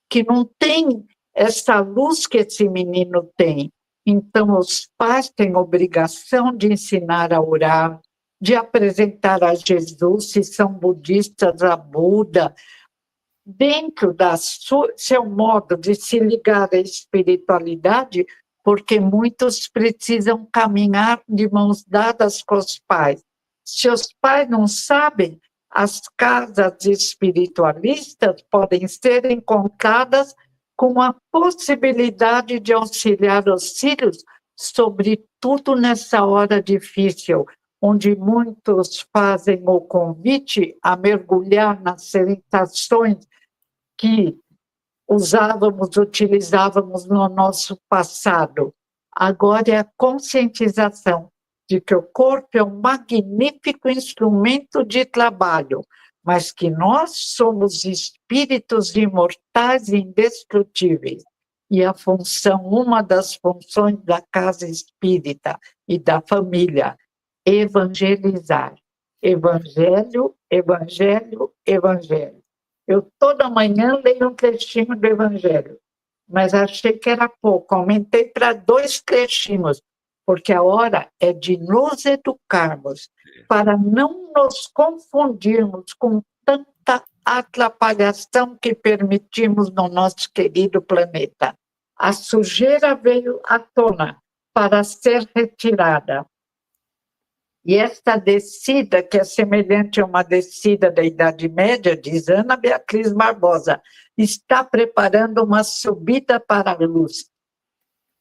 que não têm essa luz que esse menino tem. Então, os pais têm obrigação de ensinar a orar, de apresentar a Jesus, se são budistas, a Buda, dentro da seu modo de se ligar à espiritualidade, porque muitos precisam caminhar de mãos dadas com os pais. Se os pais não sabem, as casas espiritualistas podem ser encontradas com a possibilidade de auxiliar os filhos, sobretudo nessa hora difícil, onde muitos fazem o convite a mergulhar nas sensações que utilizávamos no nosso passado. Agora é a conscientização de que o corpo é um magnífico instrumento de trabalho, mas que nós somos espíritos imortais e indestrutíveis. E uma das funções da casa espírita e da família, evangelizar. Evangelho, evangelho, evangelho. Eu toda manhã leio um trechinho do evangelho, mas achei que era pouco, aumentei para 2 trechinhos, porque a hora é de nos educarmos, para não nos confundirmos com tanta atrapalhação que permitimos no nosso querido planeta. A sujeira veio à tona para ser retirada. E esta descida, que é semelhante a uma descida da Idade Média, diz Ana Beatriz Barbosa, está preparando uma subida para a luz.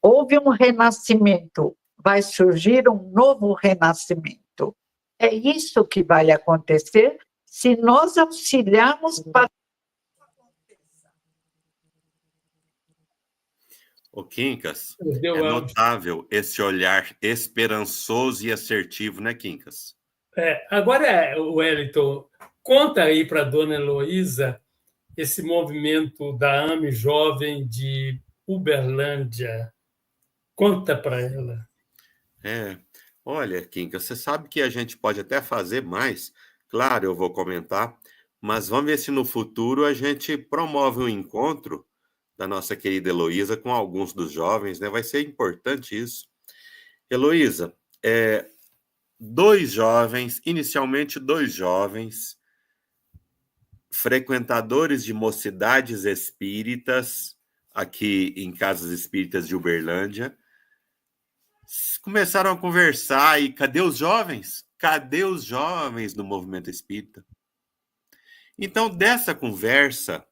Houve um renascimento, vai surgir um novo renascimento. É isso que vai acontecer se nós auxiliarmos para... Ô, Quincas, Deu é áudio. notável esse olhar esperançoso e assertivo, né, Quincas? Agora, Wellington, conta aí para a dona Heloísa esse movimento da AME Jovem de Uberlândia. Conta para ela. Olha, Quincas, você sabe que a gente pode até fazer mais, claro, eu vou comentar, mas vamos ver se no futuro a gente promove um encontro da nossa querida Heloísa com alguns dos jovens, né? Vai ser importante isso. Heloísa, inicialmente dois jovens, frequentadores de mocidades espíritas, aqui em Casas Espíritas de Uberlândia, começaram a conversar e cadê os jovens? Cadê os jovens do movimento espírita? Então, dessa conversa,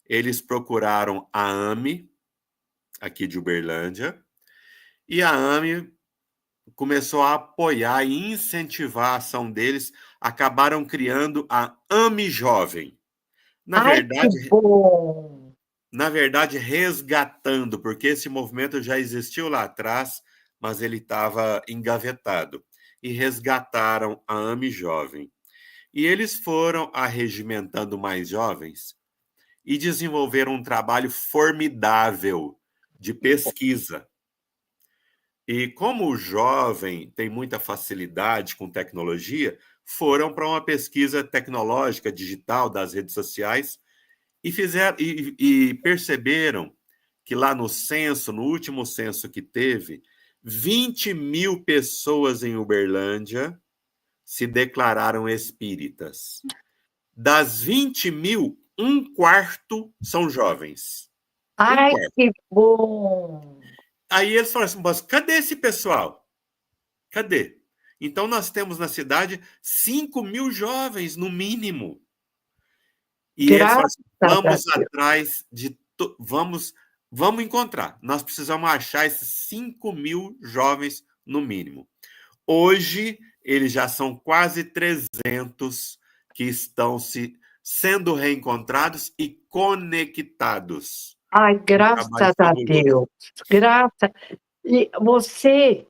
eles procuraram a AME, aqui de Uberlândia, e a AME começou a apoiar e incentivar a ação deles, acabaram criando a AME Jovem. Na verdade, resgatando, porque esse movimento já existiu lá atrás, mas ele estava engavetado. E resgataram a AME Jovem. E eles foram arregimentando mais jovens e desenvolveram um trabalho formidável de pesquisa. E como o jovem tem muita facilidade com tecnologia, foram para uma pesquisa tecnológica, digital, das redes sociais, e perceberam que lá no último censo que teve, 20 mil pessoas em Uberlândia se declararam espíritas. Das 20 mil, 1/4 são jovens. Ai, que bom! Aí eles falaram assim, mas cadê esse pessoal? Cadê? Então nós temos na cidade 5 mil jovens, no mínimo. E eles falaram assim, vamos atrás de... Vamos encontrar. Nós precisamos achar esses 5 mil jovens, no mínimo. Hoje, eles já são quase 300 que estão sendo reencontrados e conectados. Ai, graças a Deus. Graças. E você,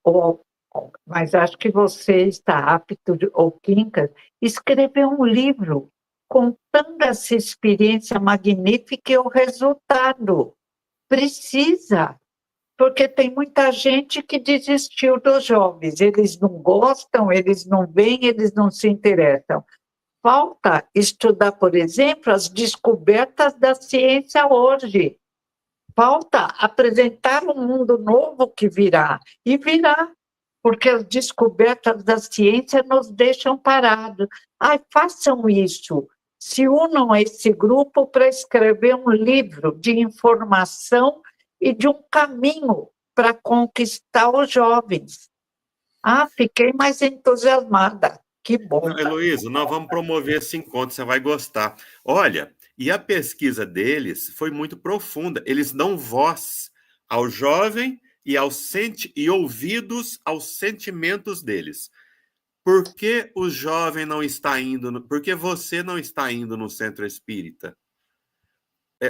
mas acho que você está apto, ou Quincas, escrever um livro contando essa experiência magnífica e o resultado. Precisa. porque tem muita gente que desistiu dos jovens. Eles não gostam, eles não veem, eles não se interessam. Falta estudar, por exemplo, as descobertas da ciência hoje. Falta apresentar um mundo novo que virá. E virá, porque as descobertas da ciência nos deixam parados. Ai, façam isso. Se unam a esse grupo para escrever um livro de informação e de um caminho para conquistar os jovens. Ah, fiquei mais entusiasmada. Que bom. Não, Heloísa, nós vamos promover esse encontro, você vai gostar. Olha, e a pesquisa deles foi muito profunda. Eles dão voz ao jovem e ouvidos aos sentimentos deles. Por que o jovem não está indo? Por que você não está indo no centro espírita?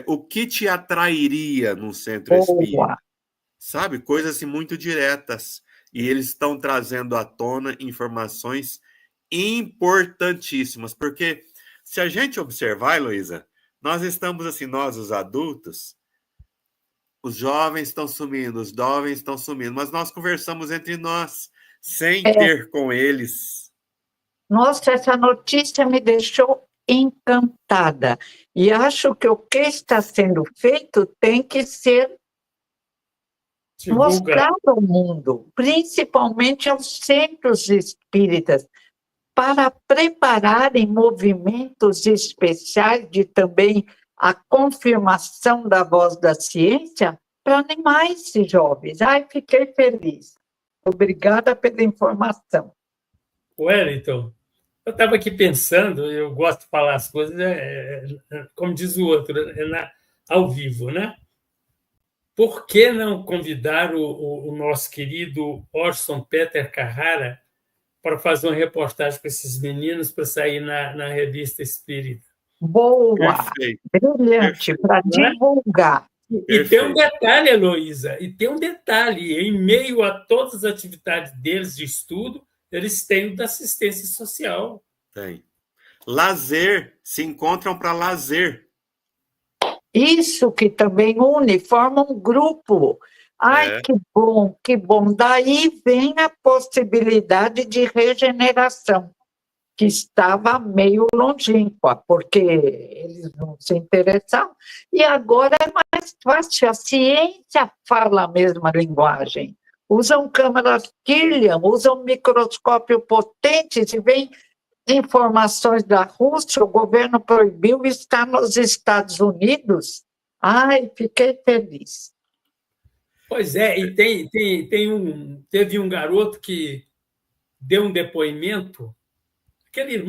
O que te atrairia no centro espírita? Sabe? Coisas assim, muito diretas. E eles estão trazendo à tona informações importantíssimas, porque se a gente observar, Heloísa, nós estamos assim, nós os adultos, os jovens estão sumindo, os jovens estão sumindo, mas nós conversamos entre nós, sem ter com eles. Nossa, essa notícia me deixou encantada, e acho que o que está sendo feito tem que ser mostrado ao mundo, principalmente aos centros espíritas, para prepararem movimentos especiais de também a confirmação da voz da ciência para animar esses jovens. Ai, fiquei feliz. Obrigada pela informação. Wellington, eu estava aqui pensando, eu gosto de falar as coisas, como diz o outro, ao vivo, né? Por que não convidar o nosso querido Orson Peter Carrara para fazer uma reportagem com esses meninos para sair na revista Espírita? Boa! Perfeito. Brilhante, para divulgar. E tem um detalhe, Heloísa, em meio a todas as atividades deles de estudo, eles têm o da assistência social. Tem. Lazer, se encontram para lazer. Isso que também une, forma um grupo. Ai, que bom, que bom. Daí vem a possibilidade de regeneração, que estava meio longínqua, porque eles não se interessavam. E agora é mais fácil, a ciência fala a mesma linguagem. Usam câmeras Kirlian, usam microscópio potente, se vem informações da Rússia, o governo proibiu, está nos Estados Unidos. Ai, fiquei feliz. Pois é, e teve um garoto que deu um depoimento,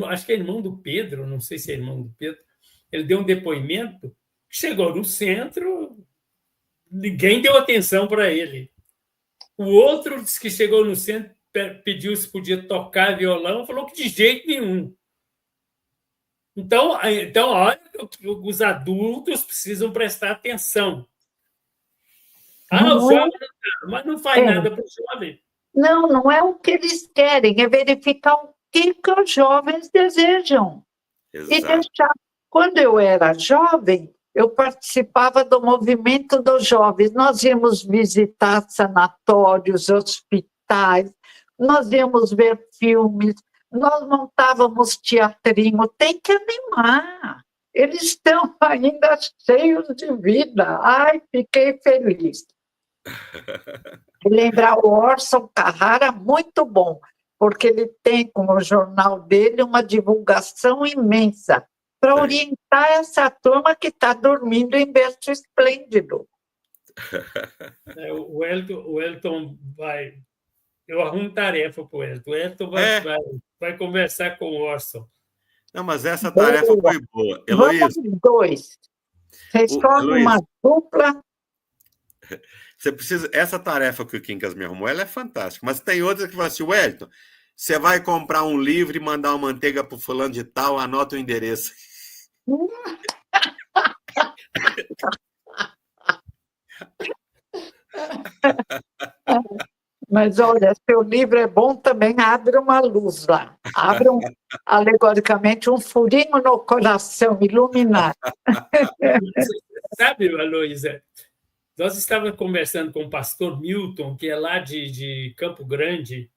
acho que é irmão do Pedro, não sei se é irmão do Pedro, ele deu um depoimento, chegou no centro, ninguém deu atenção para ele. O outro disse que chegou no centro, pediu se podia tocar violão, falou que de jeito nenhum. Então olha, os adultos precisam prestar atenção. O jovem mas não faz nada para o jovem. Não é o que eles querem, é verificar o que os jovens desejam. Exato. E deixar. Quando eu era jovem, eu participava do movimento dos jovens. Nós íamos visitar sanatórios, hospitais, nós íamos ver filmes, nós montávamos teatrinho. Tem que animar. Eles estão ainda cheios de vida. Ai, fiquei feliz. Lembrar o Orson Carrara, muito bom, porque ele tem, como o jornal dele, uma divulgação imensa para orientar essa turma que está dormindo em berço esplêndido. O Wellington vai... Eu arrumo tarefa para o Wellington. O Wellington vai conversar com o Orson. Não, mas essa tarefa foi boa. Heloísa, vamos dois. Vocês formam uma dupla. Você precisa... Essa tarefa que o Quincas me arrumou, ela é fantástica. Mas tem outra que fala assim, Wellington, você vai comprar um livro e mandar uma manteiga para o fulano de tal, anota o endereço. Mas, olha, seu livro é bom também, abre uma luz lá. Abre, alegoricamente, um furinho no coração, iluminar. Sabe, Heloísa, Nós estávamos conversando com o pastor Milton, que é lá de Campo Grande,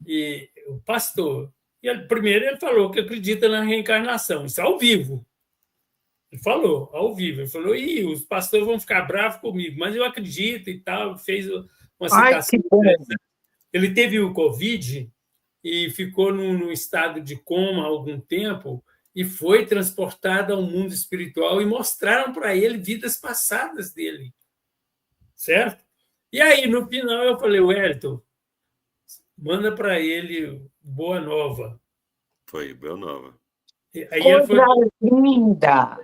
e o pastor, primeiro ele falou que acredita na reencarnação, isso ao vivo. Ele falou, ao vivo. Ele falou, os pastores vão ficar bravos comigo, mas eu acredito e tal. Fez uma citação. Que bom. Ele teve o Covid e ficou num estado de coma há algum tempo e foi transportado ao mundo espiritual e mostraram para ele vidas passadas dele. Certo? E aí, no final, eu falei, Wellington, manda para ele boa nova. Foi, boa nova. Aí coisa linda!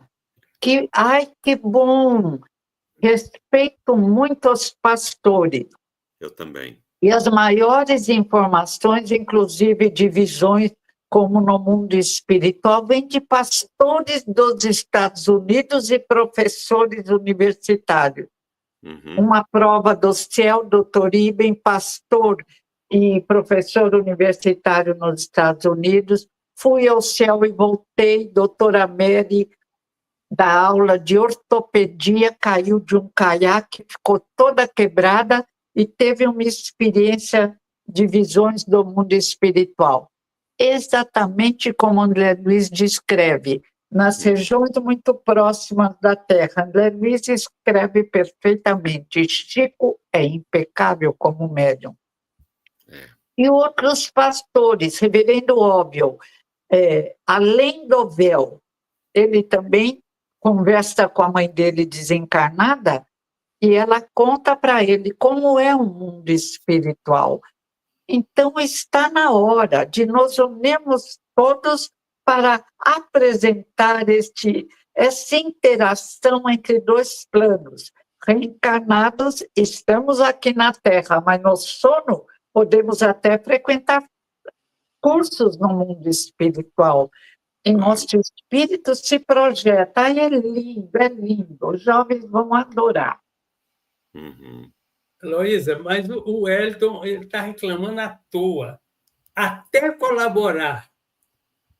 Que bom! Respeito muito os pastores. Eu também. E as maiores informações, inclusive de visões, como no mundo espiritual, vêm de pastores dos Estados Unidos e professores universitários. Uhum. Uma prova do céu, doutor Iben, pastor e professor universitário nos Estados Unidos. Fui ao céu e voltei, doutora Mary, da aula de ortopedia, caiu de um caiaque, ficou toda quebrada e teve uma experiência de visões do mundo espiritual. Exatamente como André Luiz descreve, nas regiões muito próximas da Terra. André Luiz escreve perfeitamente. Chico é impecável como médium. E outros pastores, reverendo Óbvio, além do véu, ele também conversa com a mãe dele desencarnada e ela conta para ele como é o mundo espiritual. Então, está na hora de nos unirmos todos para apresentar essa interação entre dois planos. Reencarnados, estamos aqui na Terra, mas no sono podemos até frequentar cursos no mundo espiritual. E nosso espírito se projeta. Ai, é lindo, é lindo. Os jovens vão adorar. Uhum. Heloísa, mas o Wellington está reclamando à toa. Até colaborar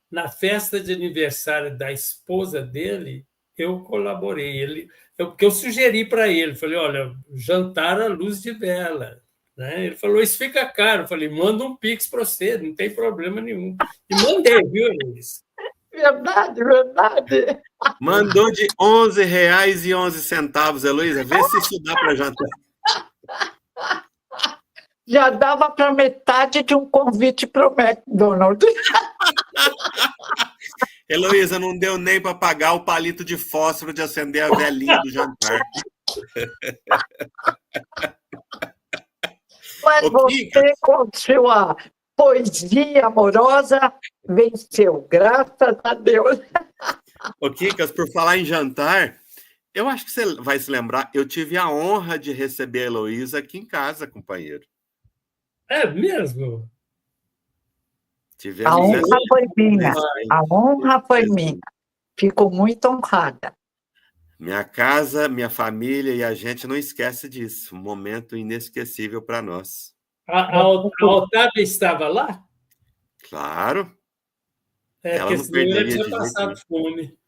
na festa de aniversário da esposa dele, eu colaborei. Porque eu sugeri para ele, falei, olha, jantar à luz de vela. Né? Ele falou, isso fica caro. Eu falei, manda um Pix para você, não tem problema nenhum. E mandei, viu, Heloísa? Verdade, verdade. Mandou de R$11,11, Heloísa. Vê se isso dá para jantar. Já dava para metade de um convite para o McDonald's. Heloísa, não deu nem para pagar o palito de fósforo de acender a velinha do jantar. Mas você, com sua poesia amorosa, venceu, graças a Deus. Ô, Quincas, por falar em jantar, eu acho que você vai se lembrar, eu tive a honra de receber a Heloísa aqui em casa, companheiro. É mesmo? A honra foi minha. A honra foi minha. Fico muito honrada. Minha casa, minha família e a gente não esquece disso. Um momento inesquecível para nós. A Otávia estava lá? Claro. Ela porque não senão perderia ela tinha de passado fome.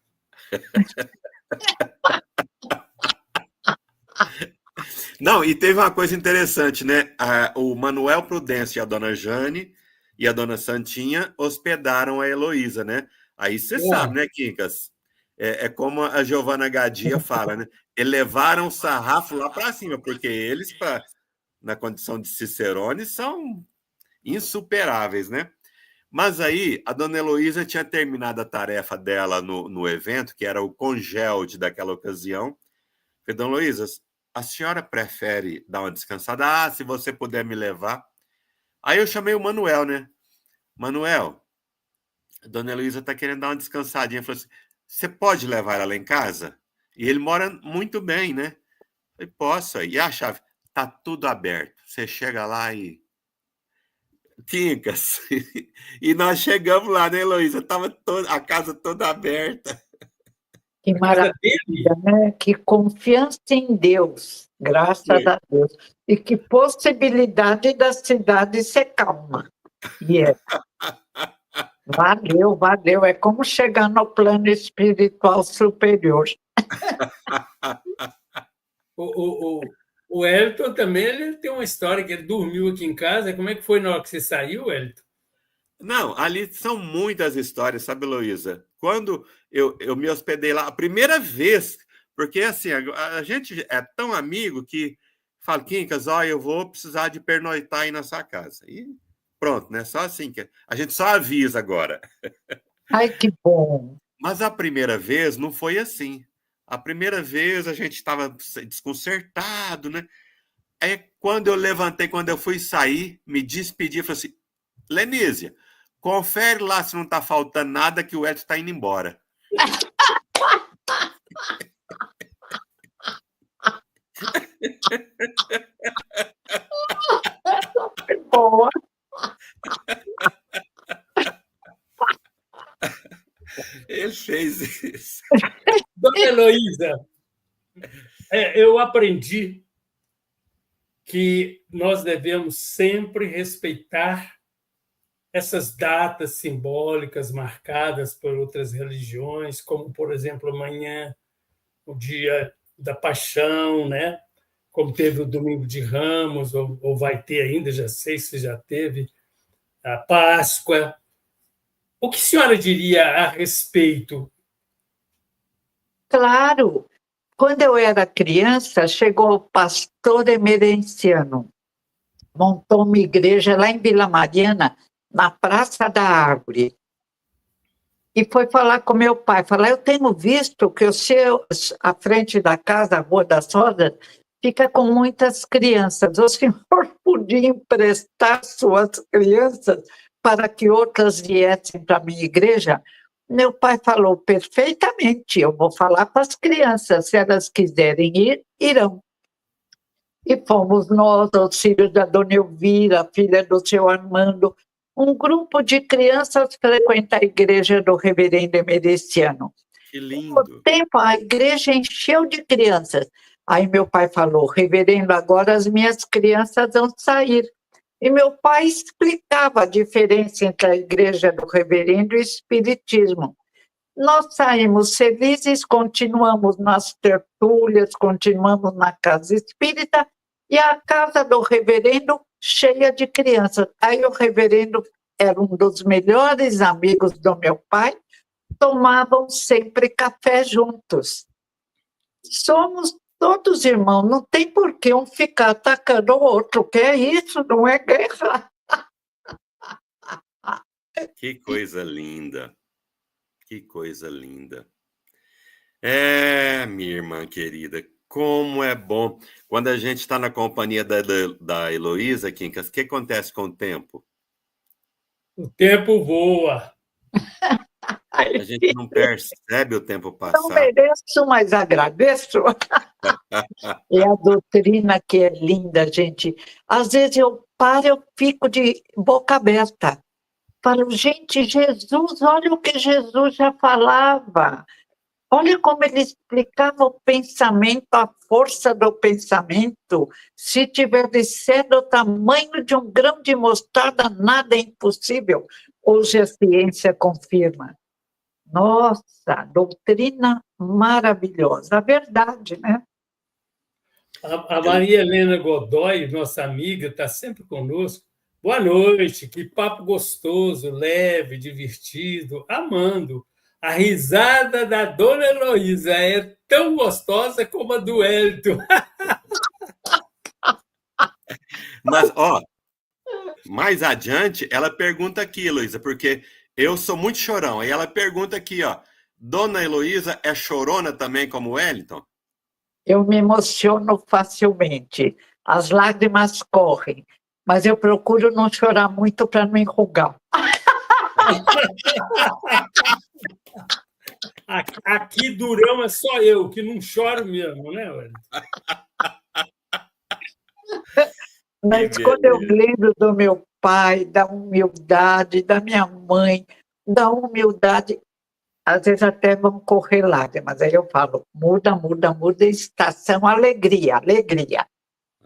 Não, e teve uma coisa interessante, né? O Manuel Prudêncio e a dona Jane e a dona Santinha hospedaram a Heloísa, né? Aí você sabe, né, Quincas? É como a Giovana Gadia fala, né? Elevaram o sarrafo lá para cima, porque eles, na condição de cicerone, são insuperáveis, né? Mas aí a dona Heloísa tinha terminado a tarefa dela no evento, que era o congelde daquela ocasião. Falei, dona Heloísa, a senhora prefere dar uma descansada? Se você puder me levar. Aí eu chamei o Manuel, né? Manuel, a dona Heloísa está querendo dar uma descansadinha. Falei assim, você pode levar ela lá em casa? E ele mora muito bem, né? Eu falei, posso. E a chave? Tá tudo aberto. Você chega lá e... Quincas. E nós chegamos lá, né, Heloísa? Tava a casa toda aberta. Que maravilha, né? Que confiança em Deus, graças a Deus. E que possibilidade da cidade ser calma. Valeu, valeu. É como chegar no plano espiritual superior. O Wellington também ele tem uma história que ele dormiu aqui em casa. Como é que foi na hora que você saiu, Wellington? Não, ali são muitas histórias, sabe, Heloísa? Quando eu me hospedei lá, a primeira vez, porque assim, a gente é tão amigo que fala, Quincas, ó, eu vou precisar de pernoitar aí na sua casa. E pronto, né? Só assim, que a gente só avisa agora. Ai, que bom. Mas a primeira vez não foi assim. A primeira vez a gente estava desconcertado, né? Aí quando eu levantei, quando eu fui sair, me despedi, falei assim, Lenísia, confere lá se não está faltando nada que o Edson está indo embora. Boa. Ele fez isso. Dona Heloísa, eu aprendi que nós devemos sempre respeitar essas datas simbólicas marcadas por outras religiões, como, por exemplo, amanhã, o dia da Paixão, né? Como teve o Domingo de Ramos, ou vai ter ainda, já sei se já teve, a Páscoa. O que a senhora diria a respeito? Claro. Quando eu era criança, chegou o pastor emerenciano, montou uma igreja lá em Vila Mariana, na Praça da Árvore. E foi falar com meu pai, falar, eu tenho visto que a frente da casa, a Rua das Rosas, fica com muitas crianças. O senhor podia emprestar suas crianças para que outras viessem para a minha igreja? Meu pai falou, perfeitamente, eu vou falar para as crianças, se elas quiserem ir, irão. E fomos nós, os filhos da dona Elvira, filha do seu Armando, um grupo de crianças frequenta a igreja do reverendo emereciano. Que lindo. Com o tempo, a igreja encheu de crianças. Aí meu pai falou, reverendo, agora as minhas crianças vão sair. E meu pai explicava a diferença entre a igreja do reverendo e o espiritismo. Nós saímos felizes, continuamos nas tertúlias, continuamos na casa espírita, e a casa do reverendo cheia de crianças. Aí o reverendo era um dos melhores amigos do meu pai, tomavam sempre café juntos. Somos todos irmãos, não tem por que um ficar atacando o outro, que é isso, não é guerra. Que coisa linda. Que coisa linda. Minha irmã querida, como é bom. Quando a gente está na companhia da Heloísa, Quincas, o que acontece com o tempo? O tempo voa. A gente não percebe o tempo Não passar. mereço, mas agradeço. É a doutrina que é linda, gente. Às vezes eu paro, eu fico de boca aberta. Falo, gente, Jesus, olha o que Jesus já falava. Olha como ele explicava o pensamento, a força do pensamento. Se tiver de ser do tamanho de um grão de mostarda, nada é impossível. Hoje a ciência confirma. Nossa, doutrina maravilhosa. A verdade, né? A Maria Helena Godoy, nossa amiga, está sempre conosco. Boa noite, que papo gostoso, leve, divertido, amando. A risada da dona Heloísa é tão gostosa como a do Wellington. Mas, ó, mais adiante, ela pergunta aqui, Heloísa, porque eu sou muito chorão. Aí ela pergunta aqui, ó, Dona Heloísa é chorona também como o Wellington? Eu me emociono facilmente. As lágrimas correm, mas eu procuro não chorar muito para não enrugar. Aqui durão é só eu, que não choro mesmo, né, Wellington? Mas quando eu lembro do meu pai, da humildade, da minha mãe, da humildade, às vezes até vão correr lágrimas. Aí eu falo, muda, muda, muda, estação alegria, alegria.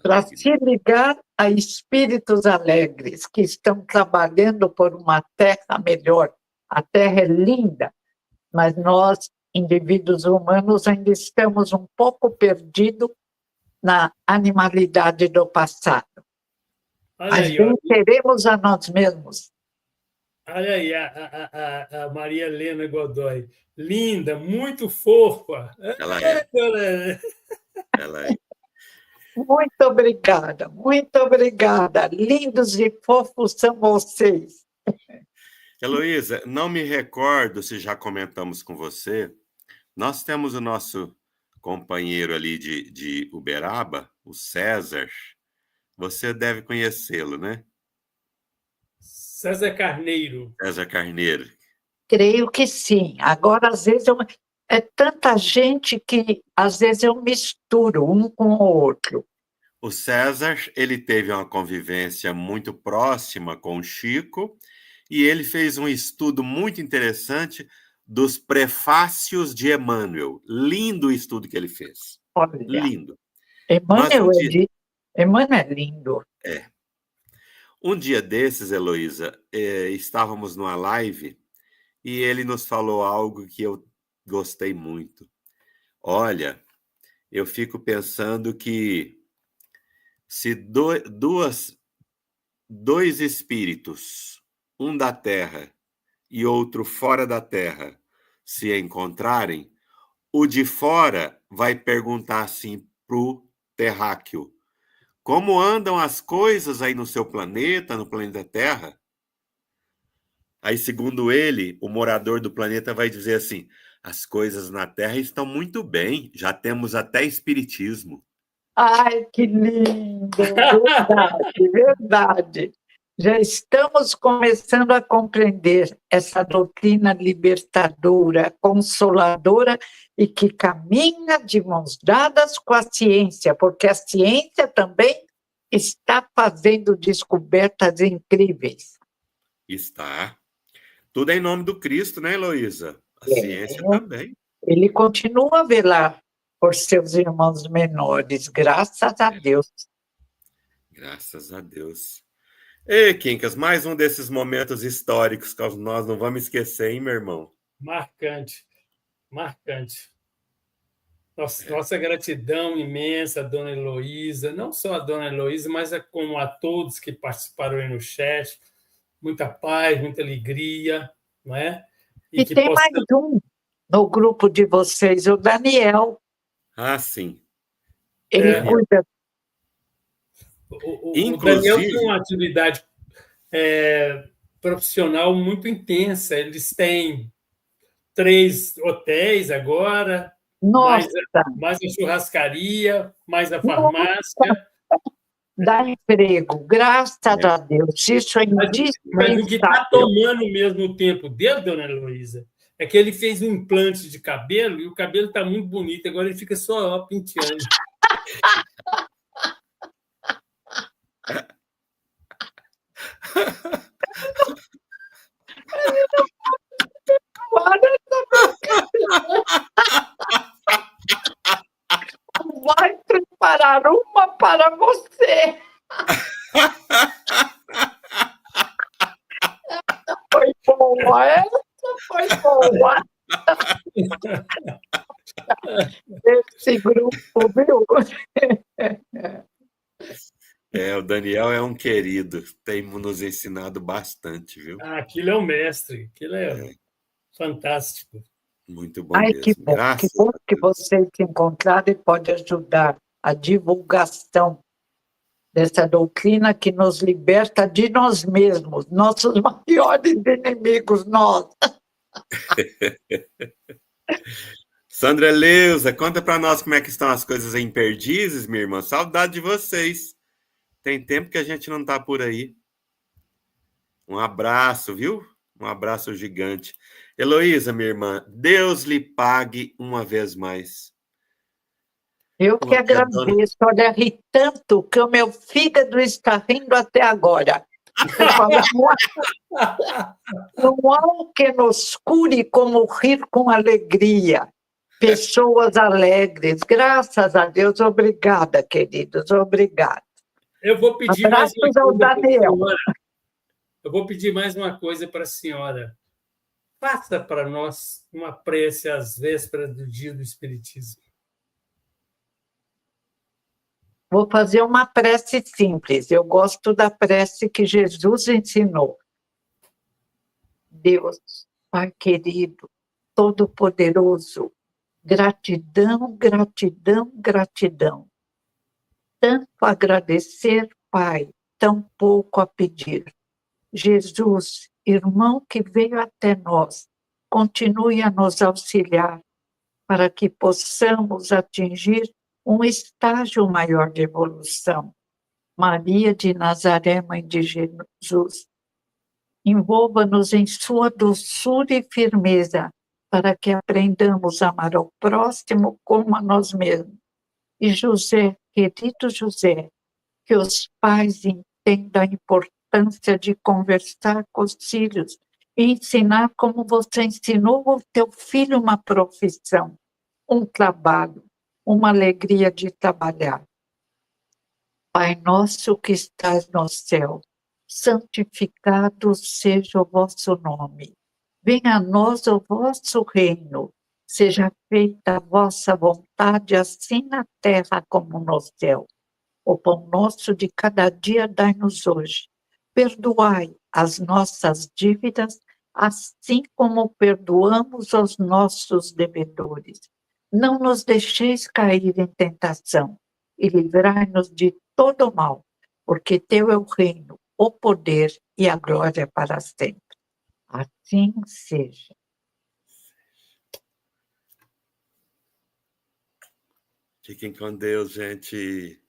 Para se ligar a espíritos alegres que estão trabalhando por uma terra melhor. A terra é linda, mas nós, indivíduos humanos, ainda estamos um pouco perdidos na animalidade do passado. Olha Mas aí, ó. venceremos a nós mesmos. Olha aí, a Maria Helena Godoy. Linda, muito fofa. Ela é, Dona- ela é. Muito obrigada, muito obrigada. Lindos e fofos são vocês. Heloísa, não me recordo se já comentamos com você. Nós temos o nosso companheiro ali de Uberaba, o César. Você deve conhecê-lo, né? César Carneiro. César Carneiro. Creio que sim. Agora, às vezes, é tanta gente que, às vezes, eu misturo um com o outro. O César, ele teve uma convivência muito próxima com o Chico e ele fez um estudo muito interessante dos prefácios de Emmanuel. Lindo o estudo que ele fez. Olha, Lindo. Mas Emmanuel Emmanuel é lindo. um dia desses, Heloísa, estávamos numa live e ele nos falou algo que eu gostei muito. Olha, eu fico pensando que se dois espíritos, um da Terra e outro fora da Terra, se encontrarem, o de fora vai perguntar assim pro terráqueo: como andam as coisas aí no seu planeta, no planeta Terra? Aí, segundo ele, o morador do planeta vai dizer assim: as coisas na Terra estão muito bem, já temos até espiritismo. Ai, que lindo! Verdade, verdade. Já estamos começando a compreender essa doutrina libertadora, consoladora e que caminha de mãos dadas com a ciência, porque a ciência também está fazendo descobertas incríveis. Está. Tudo é em nome do Cristo, né, Heloísa? A ciência também. Ele continua a velar por seus irmãos menores, graças a Deus. Graças a Deus. Ei, Quincas, mais um desses momentos históricos que nós não vamos esquecer, hein, meu irmão? Marcante, marcante. Nossa gratidão imensa, Dona Heloísa, não só a Dona Heloísa, mas como a todos que participaram aí no chat. Muita paz, muita alegria, não é? E tem mais um no grupo de vocês, o Daniel. Ah, sim. Ele cuida. O Daniel tem uma atividade profissional muito intensa. Eles têm 3 hotéis agora, Nossa. mais a churrascaria, mais a farmácia. Dá emprego, graças a Deus. Isso é indispensável. Mas o que está tomando mesmo o tempo dele, Dona Heloísa, é que ele fez um implante de cabelo e o cabelo está muito bonito. Agora ele fica só penteando. Vai preparar uma para você. Foi boa, essa foi boa. Esse grupo, viu? O Daniel é um querido, tem nos ensinado bastante, viu? Aquilo é o mestre, aquilo é fantástico. Muito bom Ai, mesmo. que bom, que bom que vocês se encontraram e pode ajudar a divulgação dessa doutrina que nos liberta de nós mesmos, nossos maiores inimigos, nós. Sandra Leusa, conta para nós como é que estão as coisas em Perdizes, minha irmã. Saudade de vocês. Tem tempo que a gente não está por aí. Um abraço, viu? Um abraço gigante. Heloísa, minha irmã, Deus lhe pague uma vez mais. Eu que agradeço. Olha, ri tanto que o meu fígado está rindo até agora. Não há o que nos cure como rir com alegria. Pessoas alegres. Graças a Deus. Obrigada, queridos. Obrigada. Eu vou pedir Abraços mais uma ao coisa Daniel. Eu vou pedir mais uma coisa para a senhora. Faça para nós uma prece às vésperas do dia do Espiritismo. Vou fazer uma prece simples. Eu gosto da prece que Jesus ensinou. Deus, Pai querido, Todo-Poderoso, gratidão, gratidão, gratidão. Tanto agradecer, Pai, tão pouco a pedir. Jesus, irmão que veio até nós, continue a nos auxiliar para que possamos atingir um estágio maior de evolução. Maria de Nazaré, Mãe de Jesus, envolva-nos em sua doçura e firmeza, para que aprendamos a amar ao próximo como a nós mesmos. E José, querido José, que os pais entendam a importância de conversar com os filhos e ensinar como você ensinou ao teu filho uma profissão, um trabalho, uma alegria de trabalhar. Pai nosso que estás no céu, santificado seja o vosso nome. Venha a nós o vosso reino. Seja feita a vossa vontade, assim na terra como no céu. O pão nosso de cada dia dai-nos hoje. Perdoai as nossas dívidas, assim como perdoamos aos nossos devedores. Não nos deixeis cair em tentação e livrai-nos de todo o mal, porque teu é o reino, o poder e a glória para sempre. Assim seja. Fiquem com Deus, gente.